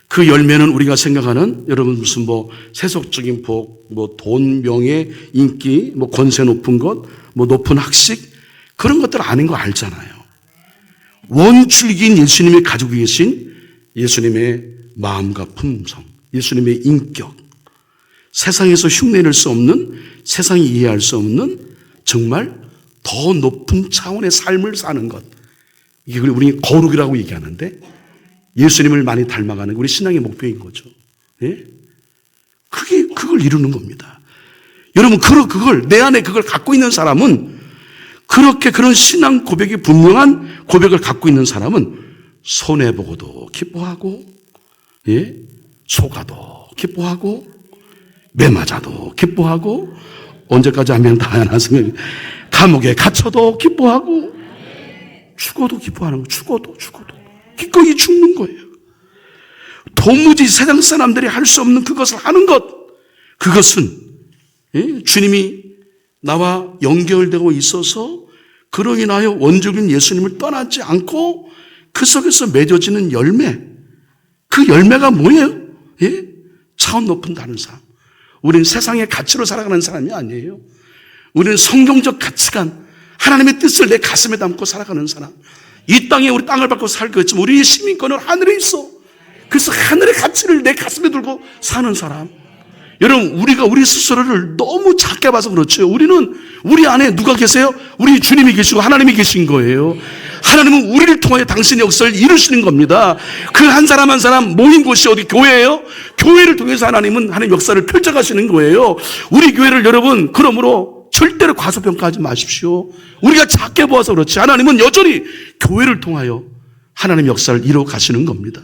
그 열매는 우리가 생각하는 여러분 무슨 세속적인 복, 돈, 명예, 인기, 권세 높은 것, 높은 학식 그런 것들 아닌 거 알잖아요. 원줄기인 예수님이 가지고 계신 예수님의 마음과 품성, 예수님의 인격, 세상에서 흉내낼 수 없는, 세상이 이해할 수 없는 정말 더 높은 차원의 삶을 사는 것. 이게 우리 거룩이라고 얘기하는데 예수님을 많이 닮아가는 우리 신앙의 목표인 거죠. 예? 그걸 이루는 겁니다. 여러분, 그걸, 내 안에 그걸 갖고 있는 사람은 그렇게 그런 신앙 고백이 분명한 고백을 갖고 있는 사람은 손해보고도 기뻐하고, 예? 속아도 기뻐하고, 매맞아도 기뻐하고, 언제까지 하면 다 하나 생각이, 감옥에 갇혀도 기뻐하고, 죽어도 기뻐하는 거, 죽어도. 기꺼이 죽는 거예요. 도무지 세상 사람들이 할 수 없는 그것을 하는 것, 그것은 주님이 나와 연결되고 있어서 그로 인하여 원적인 예수님을 떠나지 않고 그 속에서 맺어지는 열매, 그 열매가 뭐예요? 차원 높은 다른 삶. 우리는 세상의 가치로 살아가는 사람이 아니에요. 우리는 성경적 가치관, 하나님의 뜻을 내 가슴에 담고 살아가는 사람. 이 땅에 우리 땅을 밟고 살고 있지만 우리의 시민권은 하늘에 있어. 그래서 하늘의 가치를 내 가슴에 들고 사는 사람. 여러분, 우리가 우리 스스로를 너무 작게 봐서 그렇죠. 우리는 우리 안에 누가 계세요? 우리 주님이 계시고 하나님이 계신 거예요. 하나님은 우리를 통하여 당신의 역사를 이루시는 겁니다. 그 한 사람 한 사람 모인 곳이 어디 교회예요? 교회를 통해서 하나님은 하나님 역사를 펼쳐가시는 거예요. 우리 교회를 여러분 그러므로 절대로 과소평가하지 마십시오. 우리가 작게 보아서 그렇지 하나님은 여전히 교회를 통하여 하나님 역사를 이루어 가시는 겁니다.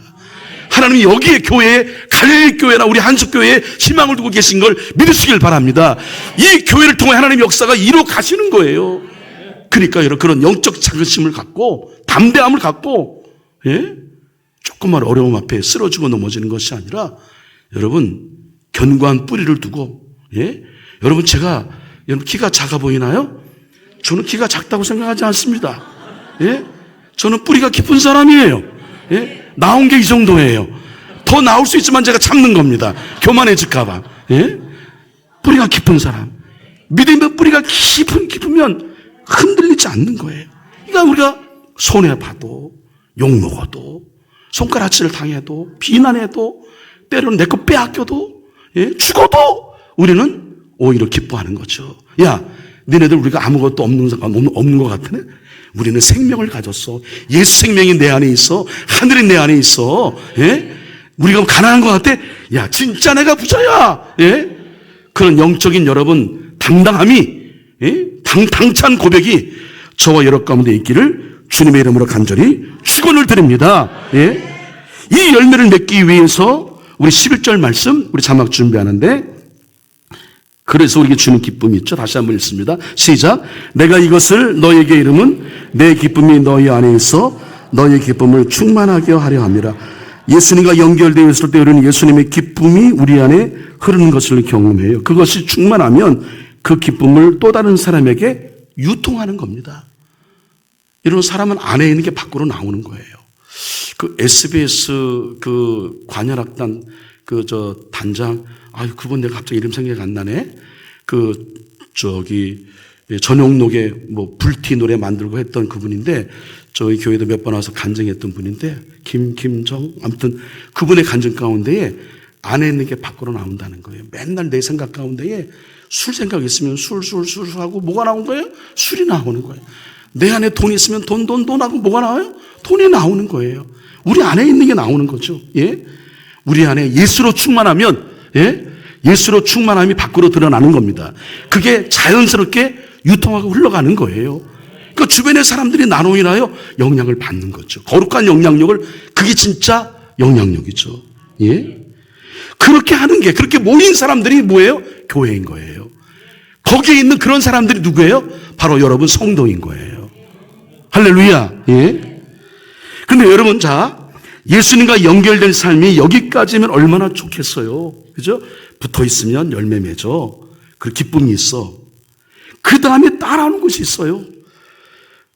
하나님이 여기에 교회에, 갈릴리 교회나 우리 한숙교회에 희망을 두고 계신 걸 믿으시길 바랍니다. 이 교회를 통해 하나님의 역사가 이루어 가시는 거예요. 그러니까 여러분, 그런 영적 자긍심을 갖고 담대함을 갖고, 조금만 어려움 앞에 쓰러지고 넘어지는 것이 아니라 여러분 견고한 뿌리를 두고, 여러분 여러분 키가 작아 보이나요? 저는 키가 작다고 생각하지 않습니다. 저는 뿌리가 깊은 사람이에요. 나온 게 이 정도예요. 더 나올 수 있지만 제가 참는 겁니다. 교만해질까봐. 뿌리가 깊은 사람. 믿음의 뿌리가 깊으면 흔들리지 않는 거예요. 그러니까 우리가 손해봐도, 욕먹어도, 손가락질을 당해도, 비난해도, 때로는 내 거 빼앗겨도, 죽어도 우리는 오히려 기뻐하는 거죠. 야, 너네들 우리가 아무것도 없는 것 같으네? 우리는 생명을 가졌어. 예수 생명이 내 안에 있어. 하늘이 내 안에 있어. 우리가 가난한 것 같아? 야, 진짜 내가 부자야. 그런 영적인 여러분 당당함이, 당찬 고백이 저와 여러분 가운데 있기를 주님의 이름으로 간절히 축원을 드립니다. 이 열매를 맺기 위해서 우리 11절 말씀 우리 자막 준비하는데, 그래서 우리에게 주는 기쁨이 있죠. 다시 한번 읽습니다. 시작. 내가 이것을 너에게 이름은 내 기쁨이 너희 안에 있어 너희 기쁨을 충만하게 하려 함이라. 예수님과 연결되어 있을 때 우리는 예수님의 기쁨이 우리 안에 흐르는 것을 경험해요. 그것이 충만하면 그 기쁨을 또 다른 사람에게 유통하는 겁니다. 이런 사람은 안에 있는 게 밖으로 나오는 거예요. 그 SBS 그 관현악단 단장, 그분 내가 갑자기 이름 생각이 안 나네. 전용록에 불티 노래 만들고 했던 그분인데, 저희 교회도 몇 번 와서 간증했던 분인데, 김정, 아무튼 그분의 간증 가운데에 안에 있는 게 밖으로 나온다는 거예요. 맨날 내 생각 가운데에 술 생각 있으면 술 하고 뭐가 나온 거예요? 술이 나오는 거예요. 내 안에 돈이 있으면 돈 하고 뭐가 나와요? 돈이 나오는 거예요. 우리 안에 있는 게 나오는 거죠. 우리 안에 예수로 충만하면, 예수로 충만함이 밖으로 드러나는 겁니다. 그게 자연스럽게 유통하고 흘러가는 거예요. 그 주변의 사람들이 나눠 인하여 영향을 받는 거죠. 거룩한 영향력을, 그게 진짜 영향력이죠. 그렇게 하는 게, 그렇게 모인 사람들이 뭐예요? 교회인 거예요. 거기에 있는 그런 사람들이 누구예요? 바로 여러분 성도인 거예요. 할렐루야. 근데 여러분, 예수님과 연결된 삶이 여기까지면 얼마나 좋겠어요. 그죠? 붙어 있으면 열매 맺어. 그 기쁨이 있어. 그 다음에 따라오는 것이 있어요.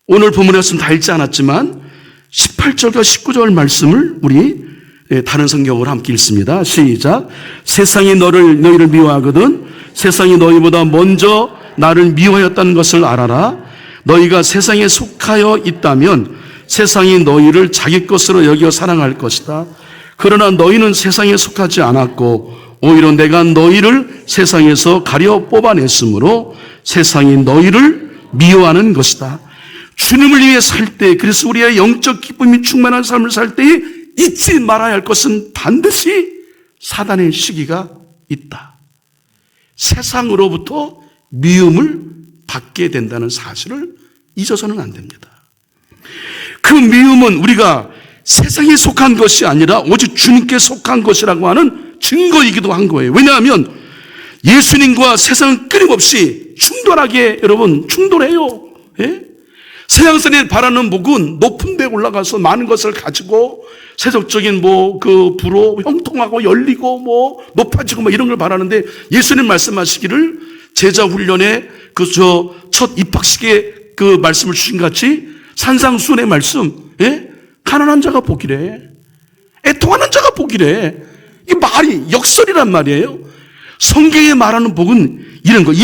오늘 본문에서는 다 읽지 않았지만 18절과 19절 말씀을 우리 다른 성경으로 함께 읽습니다. 시작. 세상이 너희를 미워하거든 세상이 너희보다 먼저 나를 미워하였다는 것을 알아라. 너희가 세상에 속하여 있다면 세상이 너희를 자기 것으로 여겨 사랑할 것이다. 그러나 너희는 세상에 속하지 않았고 오히려 내가 너희를 세상에서 가려 뽑아냈으므로 세상이 너희를 미워하는 것이다. 주님을 위해 살 때, 그래서 우리의 영적 기쁨이 충만한 삶을 살 때에 잊지 말아야 할 것은 반드시 사단의 시기가 있다. 세상으로부터 미움을 받게 된다는 사실을 잊어서는 안 됩니다. 그 미움은 우리가 세상에 속한 것이 아니라 오직 주님께 속한 것이라고 하는 증거이기도 한 거예요. 왜냐하면 예수님과 세상은 끊임없이 충돌하게, 여러분, 충돌해요. 세상선에 바라는 목은 높은 데 올라가서 많은 것을 가지고 세속적인 부로 형통하고 열리고 높아지고 이런 걸 바라는데, 예수님 말씀하시기를 제자 훈련에 첫 입학식에 그 말씀을 주신 같이 산상수훈의 말씀, 가난한 자가 복이래, 애통하는 자가 복이래. 이게 말이 역설이란 말이에요. 성경에 말하는 복은 이런 걸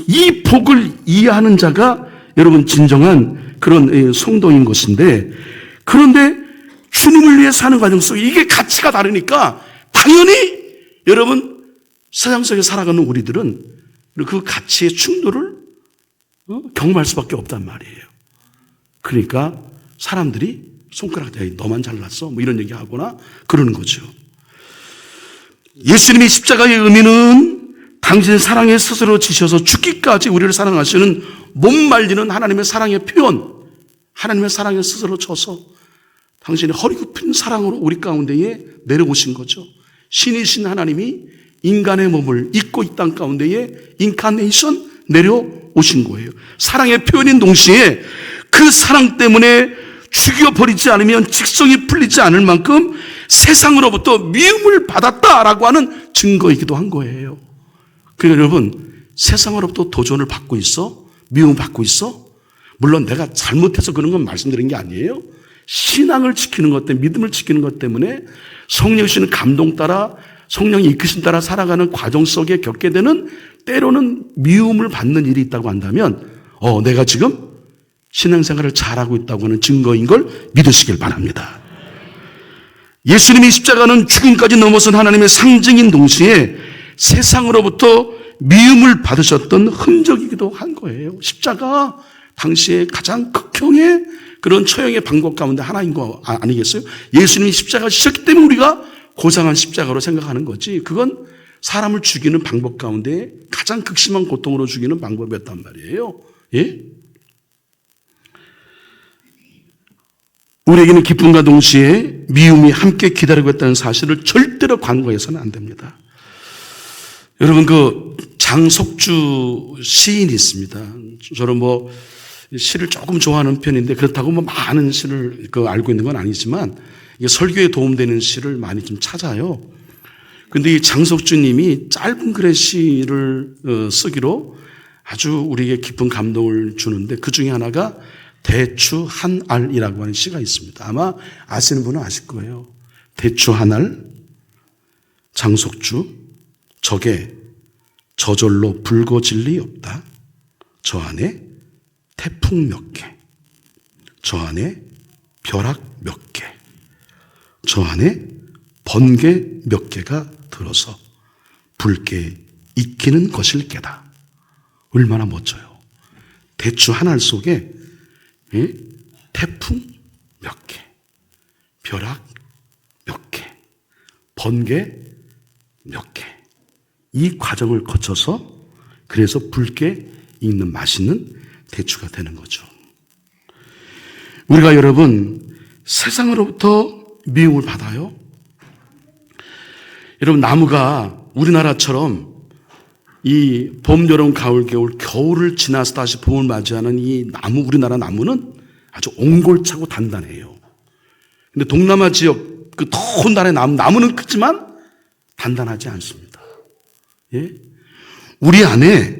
이 복을 이해하는 자가 여러분 진정한 그런 성도인 것인데, 그런데 주님을 위해 사는 과정 속에 이게 가치가 다르니까 당연히 여러분 세상 속에 살아가는 우리들은 그 가치의 충돌을 경험할 수밖에 없단 말이에요. 그러니까 사람들이 손가락 대고 너만 잘났어 이런 얘기하거나 그러는 거죠. 예수님의 십자가의 의미는 당신의 사랑에 스스로 지셔서 죽기까지 우리를 사랑하시는 못 말리는 하나님의 사랑의 표현, 하나님의 사랑에 스스로 져서 당신의 허리 굽힌 사랑으로 우리 가운데에 내려오신 거죠. 신이신 하나님이 인간의 몸을 입고 이 땅 가운데에 인카네이션 내려오신 거예요. 사랑의 표현인 동시에 그 사랑 때문에 죽여버리지 않으면 직성이 풀리지 않을 만큼 세상으로부터 미움을 받았다라고 하는 증거이기도 한 거예요. 그러니까 여러분, 세상으로부터 도전을 받고 있어? 미움을 받고 있어? 물론 내가 잘못해서 그런 건 말씀드린 게 아니에요. 신앙을 지키는 것 때문에, 믿음을 지키는 것 때문에 성령 주시는 감동 따라, 성령이 이끄신 따라 살아가는 과정 속에 겪게 되는 때로는 미움을 받는 일이 있다고 한다면 내가 지금 신앙생활을 잘하고 있다고 하는 증거인 걸 믿으시길 바랍니다. 예수님이 십자가는 죽음까지 넘어선 하나님의 상징인 동시에 세상으로부터 미움을 받으셨던 흔적이기도 한 거예요. 십자가 당시에 가장 극형의 그런 처형의 방법 가운데 하나인 거 아니겠어요? 예수님이 십자가를 지셨기 때문에 우리가 고상한 십자가로 생각하는 거지, 그건 사람을 죽이는 방법 가운데 가장 극심한 고통으로 죽이는 방법이었단 말이에요. 예? 우리에게는 기쁨과 동시에 미움이 함께 기다리고 있다는 사실을 절대로 간과해서는 안 됩니다. 여러분, 그 장석주 시인이 있습니다. 저는 시를 조금 좋아하는 편인데 그렇다고 많은 시를 알고 있는 건 아니지만 설교에 도움되는 시를 많이 좀 찾아요. 근데 이 장석주님이 짧은 글의 시를 쓰기로 아주 우리에게 깊은 감동을 주는데 그 중에 하나가 대추 한 알이라고 하는 시가 있습니다. 아마 아시는 분은 아실 거예요. 대추 한 알, 장석주, 적에 저절로 붉어질 리 없다. 저 안에 태풍 몇 개, 저 안에 벼락 몇 개, 저 안에 번개 몇 개가 들어서 붉게 익히는 것일 게다. 얼마나 멋져요. 대추 한 알 속에 태풍 몇 개, 벼락 몇 개, 번개 몇 개. 이 과정을 거쳐서 그래서 붉게 익는 맛있는 대추가 되는 거죠. 우리가 여러분 세상으로부터 미움을 받아요. 여러분, 나무가 우리나라처럼 이 봄, 여름, 가을, 겨울, 겨울을 지나서 다시 봄을 맞이하는 이 나무, 우리나라 나무는 아주 옹골차고 단단해요. 근데 동남아 지역 그 더운 날의 나무는 크지만 단단하지 않습니다. 예? 우리 안에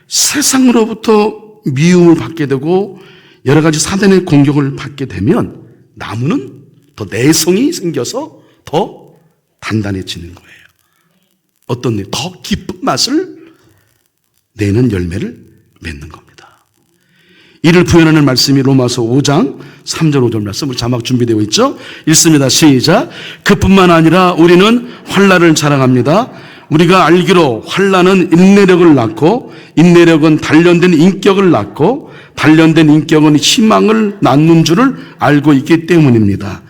세상으로부터 미움을 받게 되고 여러 가지 사단의 공격을 받게 되면 나무는 더 내성이 생겨서 더 단단해지는 거예요. 어떤 일, 더 깊은 맛을 내는 열매를 맺는 겁니다. 이를 부연하는 말씀이 로마서 5장 3절 5절 말씀, 우리 자막 준비되어 있죠? 읽습니다. 시작. 그뿐만 아니라 우리는 환난을 자랑합니다. 우리가 알기로 환난은 인내력을 낳고 인내력은 단련된 인격을 낳고 단련된 인격은 희망을 낳는 줄을 알고 있기 때문입니다.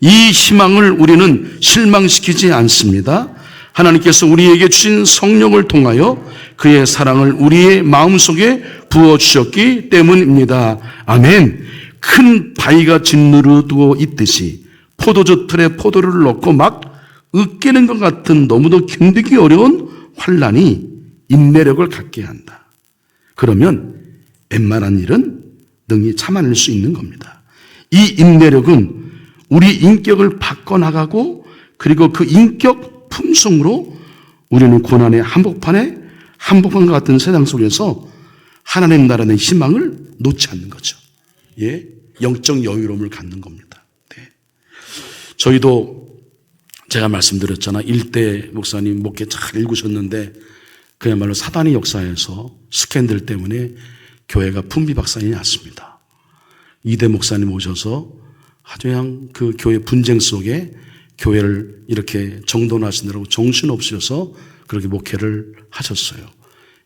이 희망을 우리는 실망시키지 않습니다. 하나님께서 우리에게 주신 성령을 통하여 그의 사랑을 우리의 마음속에 부어주셨기 때문입니다. 아멘. 큰 바위가 짓누르고 있듯이 포도주 틀에 포도를 넣고 막 으깨는 것 같은 너무도 견디기 어려운 환난이 인내력을 갖게 한다. 그러면 웬만한 일은 능히 참아낼 수 있는 겁니다. 이 인내력은 우리 인격을 바꿔나가고 그리고 그 인격 품성으로 우리는 고난의 한복판과 같은 세상 속에서 하나님 나라의 희망을 놓지 않는 거죠. 예, 영적 여유로움을 갖는 겁니다. 네. 저희도 제가 말씀드렸잖아. 일대 목사님 목회 잘 읽으셨는데 그야말로 사단의 역사에서 스캔들 때문에 교회가 풍비박산이 났습니다. 이대 목사님 오셔서 아주 그냥 그 교회 분쟁 속에 교회를 이렇게 정돈하시느라고 정신없으셔서 그렇게 목회를 하셨어요.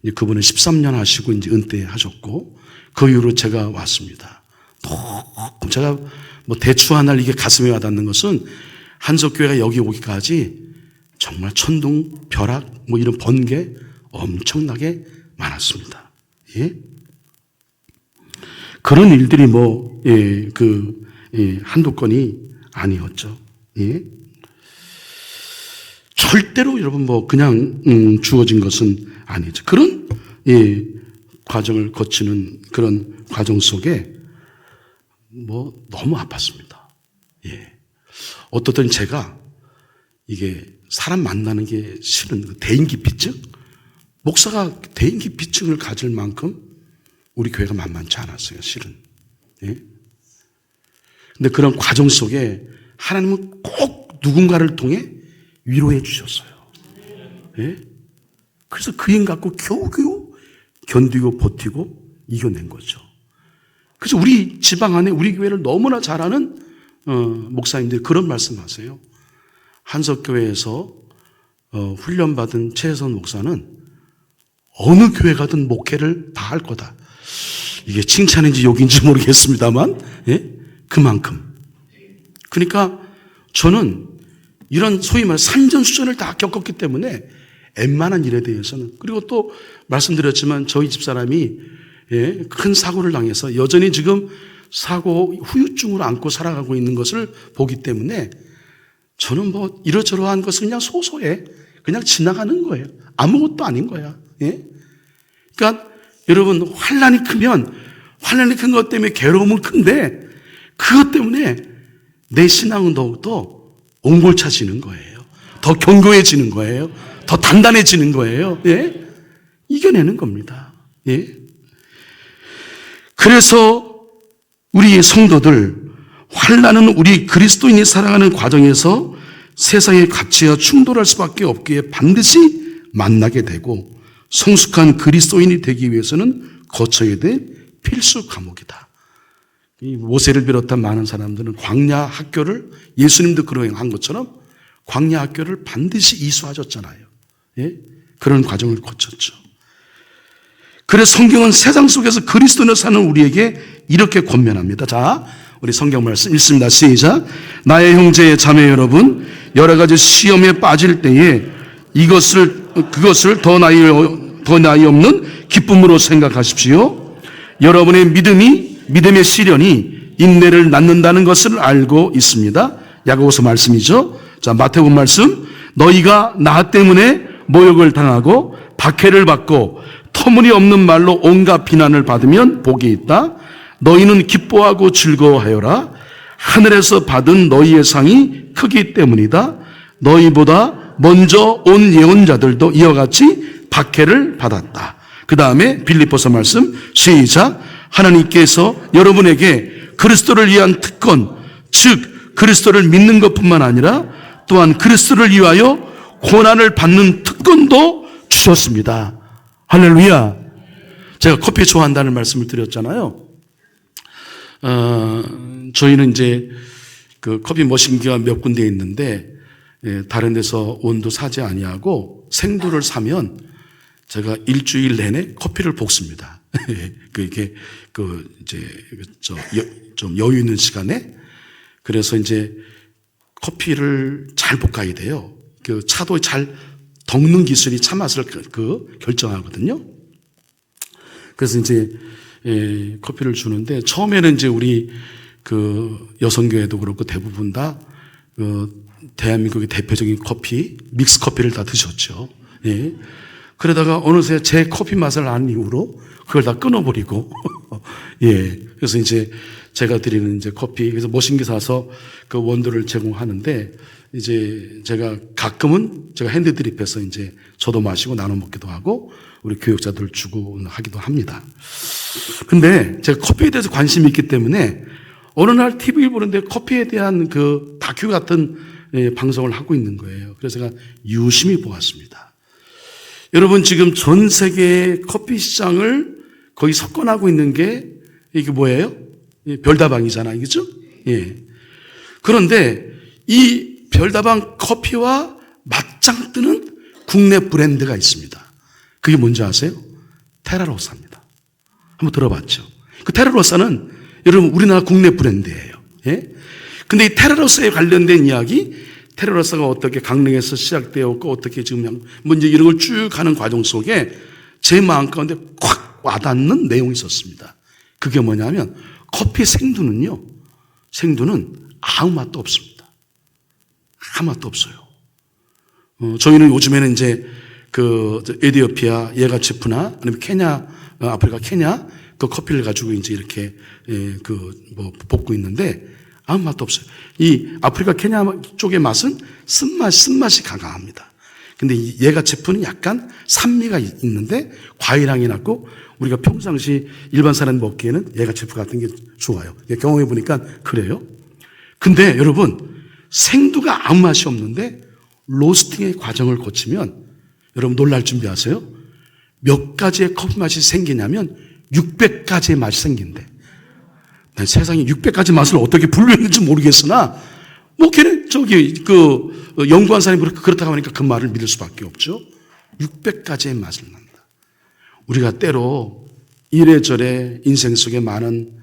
이제 그분은 13년 하시고 이제 은퇴하셨고 그 이후로 제가 왔습니다. 제가 대추 한 알 이게 가슴에 와닿는 것은 한석교회가 여기 오기까지 정말 천둥, 벼락, 이런 번개 엄청나게 많았습니다. 예? 그런 일들이 한두 건이 아니었죠. 예? 절대로 여러분 그냥 주어진 것은 아니죠. 그런 과정을 거치는 그런 과정 속에 너무 아팠습니다. 예. 어떻든 제가 이게 사람 만나는 게 싫은 대인기피증? 목사가 대인기피증을 가질 만큼 우리 교회가 만만치 않았어요, 실은. 예? 근데 그런 과정 속에 하나님은 꼭 누군가를 통해 위로해 주셨어요. 예? 그래서 그 힘 갖고 겨우겨우 견디고 버티고 이겨낸 거죠. 그래서 우리 지방 안에 우리 교회를 너무나 잘 아는 목사님들이 그런 말씀하세요. 한석교회에서 훈련받은 최혜선 목사는 어느 교회 가든 목회를 다 할 거다. 이게 칭찬인지 욕인지 모르겠습니다만 그만큼. 그러니까 저는 이런 소위 말해 산전수전을 다 겪었기 때문에 웬만한 일에 대해서는, 그리고 또 말씀드렸지만 저희 집사람이 큰 사고를 당해서 여전히 지금 사고 후유증으로 안고 살아가고 있는 것을 보기 때문에 저는 이러저러한 것은 그냥 소소해. 그냥 지나가는 거예요. 아무것도 아닌 거야. 예? 그러니까 여러분, 환난이 크면 환난이 큰 것 때문에 괴로움은 큰데 그것 때문에 내 신앙은 더욱더 옹골차지는 거예요. 더 견고해지는 거예요. 더 단단해지는 거예요. 예? 이겨내는 겁니다. 예? 그래서 우리 성도들, 환난은 우리 그리스도인이 살아가는 과정에서 세상의 가치와 충돌할 수밖에 없기에 반드시 만나게 되고 성숙한 그리스도인이 되기 위해서는 거쳐야 될 필수 과목이다. 이 모세를 비롯한 많은 사람들은 광야 학교를, 예수님도 그런 것처럼 광야 학교를 반드시 이수하셨잖아요. 예? 그런 과정을 거쳤죠. 그래서 성경은 세상 속에서 그리스도인을 사는 우리에게 이렇게 권면합니다. 자, 우리 성경 말씀 읽습니다. 시작. 나의 형제 자매 여러분, 여러 가지 시험에 빠질 때에 그것을 더 나이 없는 기쁨으로 생각하십시오. 여러분의 믿음의 시련이 인내를 낳는다는 것을 알고 있습니다. 야고보서 말씀이죠. 자, 마태복음 말씀. 너희가 나 때문에 모욕을 당하고 박해를 받고 터무니없는 말로 온갖 비난을 받으면 복이 있다. 너희는 기뻐하고 즐거워하여라. 하늘에서 받은 너희의 상이 크기 때문이다. 너희보다 먼저 온 예언자들도 이와 같이 박해를 받았다. 그 다음에 빌립보서 말씀 시작. 하나님께서 여러분에게 그리스도를 위한 특권, 즉 그리스도를 믿는 것뿐만 아니라 또한 그리스도를 위하여 고난을 받는 특권도 주셨습니다. 할렐루야. 제가 커피 좋아한다는 말씀을 드렸잖아요. 저희는 이제 그 커피 머신기가 몇 군데 있는데 다른 데서 온도 사지 아니하고 생두를 사면 제가 일주일 내내 커피를 볶습니다. 그게 좀 여유 있는 시간에. 그래서 이제 커피를 잘 볶아야 돼요. 그 차도 잘 덕는 기술이 차 맛을 결정하거든요. 그래서 이제 커피를 주는데 처음에는 이제 우리 그 여성교회도 그렇고 대부분 다 대한민국의 대표적인 커피, 믹스 커피를 다 드셨죠. 예. 그러다가 어느새 제 커피 맛을 안 이후로 그걸 다 끊어버리고, 예. 그래서 이제 제가 드리는 이제 커피, 그래서 머신기 사서 그 원두를 제공하는데, 이제 제가 가끔은 제가 핸드드립해서 이제 저도 마시고 나눠 먹기도 하고, 우리 교육자들 주고 하기도 합니다. 근데 제가 커피에 대해서 관심이 있기 때문에 어느 날 TV를 보는데 커피에 대한 그 다큐 같은 방송을 하고 있는 거예요. 그래서 제가 유심히 보았습니다. 여러분, 지금 전 세계 커피 시장을 거의 석권하고 있는 게 이게 뭐예요? 별다방이잖아요. 그죠? 예. 그런데 이 별다방 커피와 맞짱 뜨는 국내 브랜드가 있습니다. 그게 뭔지 아세요? 테라로사입니다. 한번 들어봤죠? 그 테라로사는 여러분 우리나라 국내 브랜드예요. 예? 근데 이 테라로사에 관련된 이야기, 테라로사가 어떻게 강릉에서 시작되었고 어떻게 지금 먼저 이런 걸 쭉 가는 과정 속에 제 마음 가운데 콱 와닿는 내용이 있었습니다. 그게 뭐냐면 커피 생두는 아무 맛도 없습니다. 아무 맛도 없어요. 저희는 요즘에는 이제 그 에티오피아 예가체프나 아니면 케냐, 아프리카 케냐 그 커피를 가지고 이제 이렇게 볶고 있는데 아무 맛도 없어요. 이 아프리카 케냐 쪽의 맛은 쓴맛이 강합니다. 근데 이 예가체프는 약간 산미가 있는데 과일향이 나고 우리가 평상시 일반 사람 먹기에는 예가체프 같은 게 좋아요. 경험해 보니까 그래요. 근데 여러분 생두가 아무 맛이 없는데 로스팅의 과정을 거치면 여러분 놀랄 준비하세요. 몇 가지의 커피 맛이 생기냐면 600가지의 맛이 생긴대. 난 세상에 600가지 맛을 어떻게 분류했는지 모르겠으나 걔는 연구한 사람이 그렇다고 하니까 그 말을 믿을 수밖에 없죠. 600가지의 맛을 난다. 우리가 때로 이래저래 인생 속에 많은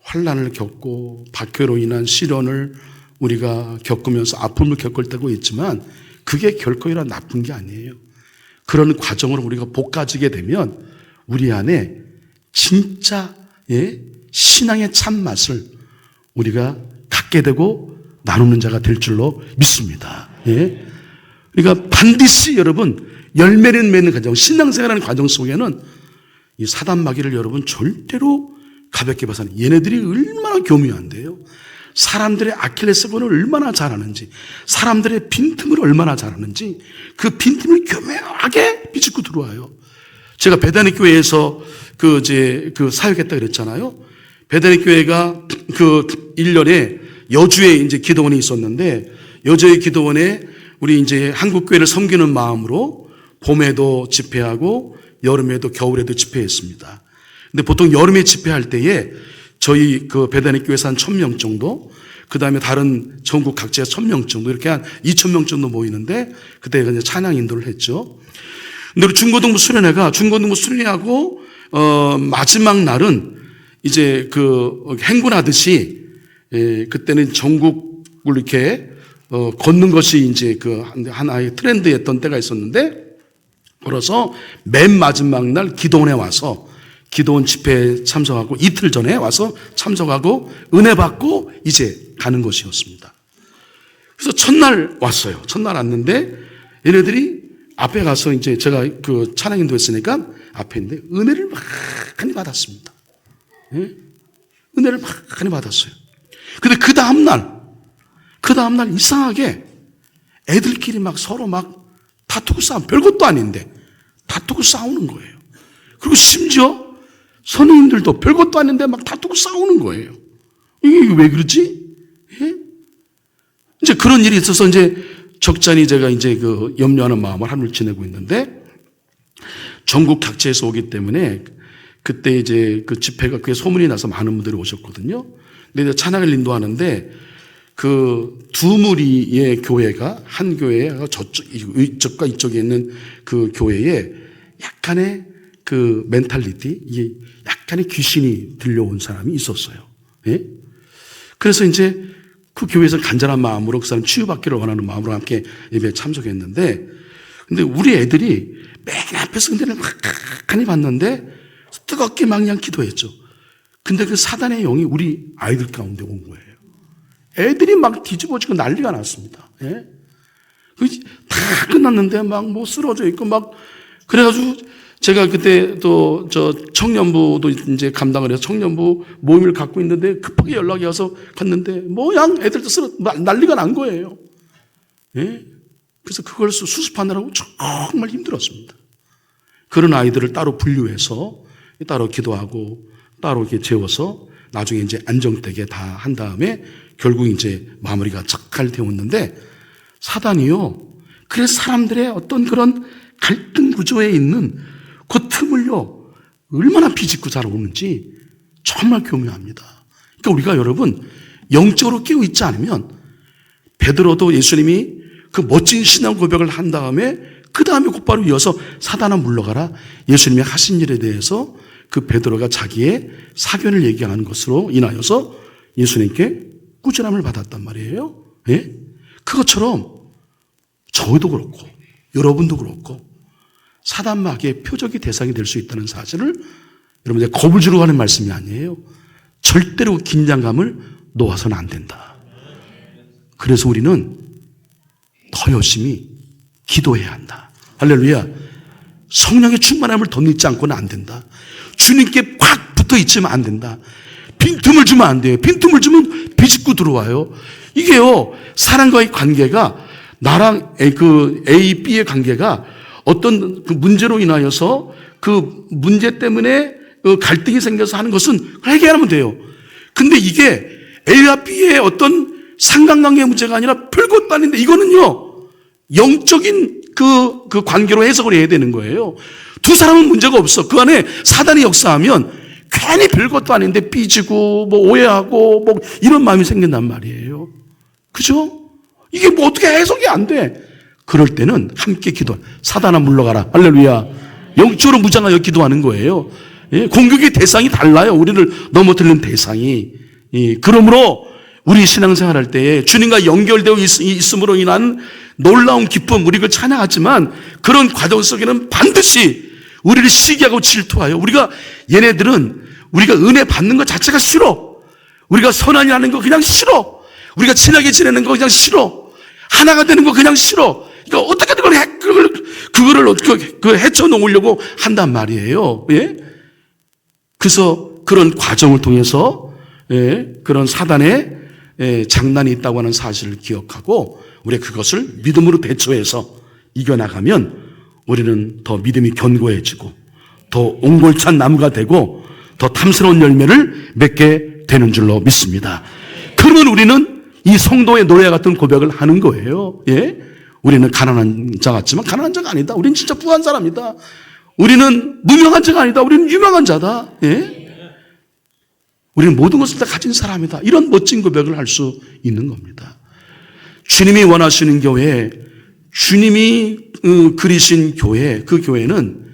환난을 겪고 박해로 인한 시련을 우리가 겪으면서 아픔을 겪을 때도 있지만 그게 결코 이런 나쁜 게 아니에요. 그런 과정으로 우리가 볶아지게 되면 우리 안에 진짜 신앙의 참맛을 우리가 갖게 되고 나누는 자가 될 줄로 믿습니다. 그러니까 반드시 여러분 열매를 맺는 과정, 신앙생활하는 과정 속에는 이 사단 마귀를 여러분 절대로 가볍게 봐서는 얘네들이 얼마나 교묘한데요. 사람들의 아킬레스건을 얼마나 잘하는지, 사람들의 빈틈을 얼마나 잘하는지 그 빈틈을 교묘하게 비집고 들어와요. 제가 베다니 교회에서 사역했다 그랬잖아요. 베다니 교회가 1년에 여주에 이제 기도원이 있었는데 여주의 기도원에 우리 이제 한국 교회를 섬기는 마음으로 봄에도 집회하고 여름에도 겨울에도 집회했습니다. 근데 보통 여름에 집회할 때에 저희 베다니 교회에서 한 1,000명 정도, 그 다음에 다른 전국 각지에서 1,000명 정도, 이렇게 한 2,000명 정도 모이는데 그때 이제 찬양 인도를 했죠. 근데 우리 중고등부 수련회하고 마지막 날은 이제 행군하듯이 그때는 전국을 이렇게 걷는 것이 이제 하나의 트렌드였던 때가 있었는데, 그래서 맨 마지막 날 기도원에 와서 기도원 집회에 참석하고 이틀 전에 와서 참석하고 은혜 받고 이제 가는 것이었습니다. 그래서 첫날 왔어요. 첫날 왔는데 얘네들이 앞에 가서 이제 제가 찬양 인도했으니까 앞에 있는데 은혜를 많이 받았습니다. 은혜를 많이 받았어요. 근데 그 다음날 이상하게 애들끼리 서로 다투고 별것도 아닌데 다투고 싸우는 거예요. 그리고 심지어 선생님들도 별것도 아닌데 다투고 싸우는 거예요. 이게 왜 그러지? 이제 그런 일이 있어서 이제 적잖이 제가 이제 염려하는 마음을 하늘 지내고 있는데, 전국 각지에서 오기 때문에 그때 이제 집회가 그게 소문이 나서 많은 분들이 오셨거든요. 근데 찬양을 인도하는데 두 무리의 교회가 한 교회에 이쪽과 이쪽에 있는 그 교회에 약간의 멘탈리티, 이게 약간의 귀신이 들려온 사람이 있었어요. 그래서 이제 그 교회에서 간절한 마음으로 그 사람 치유받기를 원하는 마음으로 함께 예배에 참석했는데, 근데 우리 애들이 맨 앞에서 은혜를 많이 받는데 뜨겁게 그냥 기도했죠. 근데 그 사단의 영이 우리 아이들 가운데 온 거예요. 애들이 뒤집어지고 난리가 났습니다. 다 끝났는데 쓰러져 있고 그래가지고 제가 그때 또 청년부도 이제 감당을 해서 청년부 모임을 갖고 있는데 급하게 연락이 와서 갔는데 애들도 난리가 난 거예요. 그래서 그걸 수습하느라고 정말 힘들었습니다. 그런 아이들을 따로 분류해서 따로 기도하고 따로 이렇게 재워서 나중에 이제 안정되게 다 한 다음에 결국 이제 마무리가 잘 되었는데, 사단이요, 그래서 사람들의 어떤 그런 갈등 구조에 있는 그 틈을요 얼마나 비집고 잘 오는지 정말 교묘합니다. 그러니까 우리가 여러분 영적으로 깨어 있지 않으면, 베드로도 예수님이 그 멋진 신앙 고백을 한 다음에 그 다음에 곧바로 이어서 사단아 물러가라, 예수님이 하신 일에 대해서 베드로가 자기의 사견을 얘기하는 것으로 인하여서 예수님께 꾸준함을 받았단 말이에요. 그것처럼 저도 그렇고 여러분도 그렇고 사단 마귀의 표적이 대상이 될 수 있다는 사실을 여러분, 제가 겁을 주려고 하는 말씀이 아니에요. 절대로 긴장감을 놓아서는 안 된다. 그래서 우리는 더 열심히 기도해야 한다. 할렐루야. 성령의 충만함을 더 잊지 않고는 안 된다. 주님께 꽉 붙어 있지면 안 된다. 빈틈을 주면 안 돼요. 빈틈을 주면 비집고 들어와요. 이게요, 사람과의 관계가 나랑 그 A, B의 관계가 어떤 그 문제로 인하여서 그 문제 때문에 갈등이 생겨서 하는 것은 해결하면 돼요. 근데 이게 A와 B의 어떤 상관관계 문제가 아니라 별것도 아닌데 이거는요, 영적인 그 관계로 해석을 해야 되는 거예요. 두 사람은 문제가 없어. 그 안에 사단이 역사하면 괜히 별것도 아닌데 삐지고 뭐 오해하고 뭐 이런 마음이 생긴단 말이에요. 그죠? 이게 뭐 어떻게 해석이 안 돼. 그럴 때는 함께 기도. 사단아 물러가라. 할렐루야. 영적으로 무장하여 기도하는 거예요. 예, 공격의 대상이 달라요. 우리를 넘어뜨리는 대상이. 예, 그러므로 우리 신앙생활할 때에 주님과 연결되어 있음으로 인한 놀라운 기쁨, 우리가 찬양하지만 그런 과정 속에는 반드시 우리를 시기하고 질투하여 얘네들은 우리가 은혜 받는 것 자체가 싫어. 우리가 선한 일 하는 거 그냥 싫어. 우리가 친하게 지내는 거 그냥 싫어. 하나가 되는 거 그냥 싫어. 그러니까 어떻게든 그거를 헤쳐 놓으려고 한단 말이에요. 예? 그래서 그런 과정을 통해서 그런 사단의 장난이 있다고 하는 사실을 기억하고 우리가 그것을 믿음으로 대처해서 이겨나가면 우리는 더 믿음이 견고해지고 더 옹골찬 나무가 되고 더 탐스러운 열매를 맺게 되는 줄로 믿습니다. 그러면 우리는 이 성도의 노래와 같은 고백을 하는 거예요. 예? 우리는 가난한 자 같지만 가난한 자가 아니다. 우리는 진짜 부한 사람이다. 우리는 무명한 자가 아니다. 우리는 유명한 자다. 예? 우리는 모든 것을 다 가진 사람이다. 이런 멋진 고백을 할 수 있는 겁니다. 주님이 원하시는 교회, 주님이 그리신 교회, 그 교회는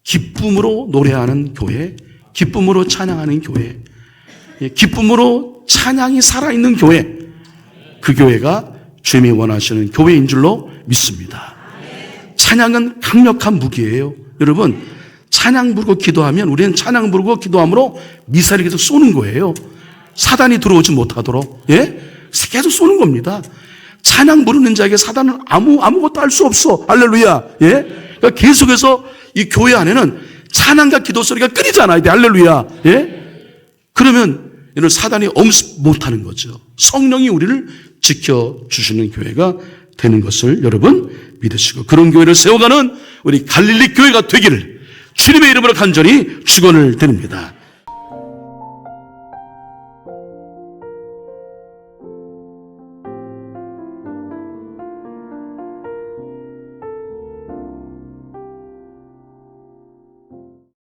기쁨으로 노래하는 교회, 기쁨으로 찬양하는 교회, 기쁨으로 찬양이 살아있는 교회, 그 교회가 주님이 원하시는 교회인 줄로 믿습니다. 찬양은 강력한 무기예요. 여러분, 찬양 부르고 기도하면 우리는 찬양 부르고 기도함으로 미사일을 계속 쏘는 거예요. 사단이 들어오지 못하도록. 예? 계속 쏘는 겁니다. 찬양 부르는 자에게 사단은 아무것도 할 수 없어. 할렐루야. 예? 그러니까 계속해서 이 교회 안에는 찬양과 기도 소리가 끊이지 않아야 돼. 할렐루야. 예? 그러면 이런 사단이 엄습 못하는 거죠. 성령이 우리를 지켜주시는 교회가 되는 것을 여러분 믿으시고 그런 교회를 세워가는 우리 갈릴리 교회가 되기를 주님의 이름으로 간절히 축원을 드립니다.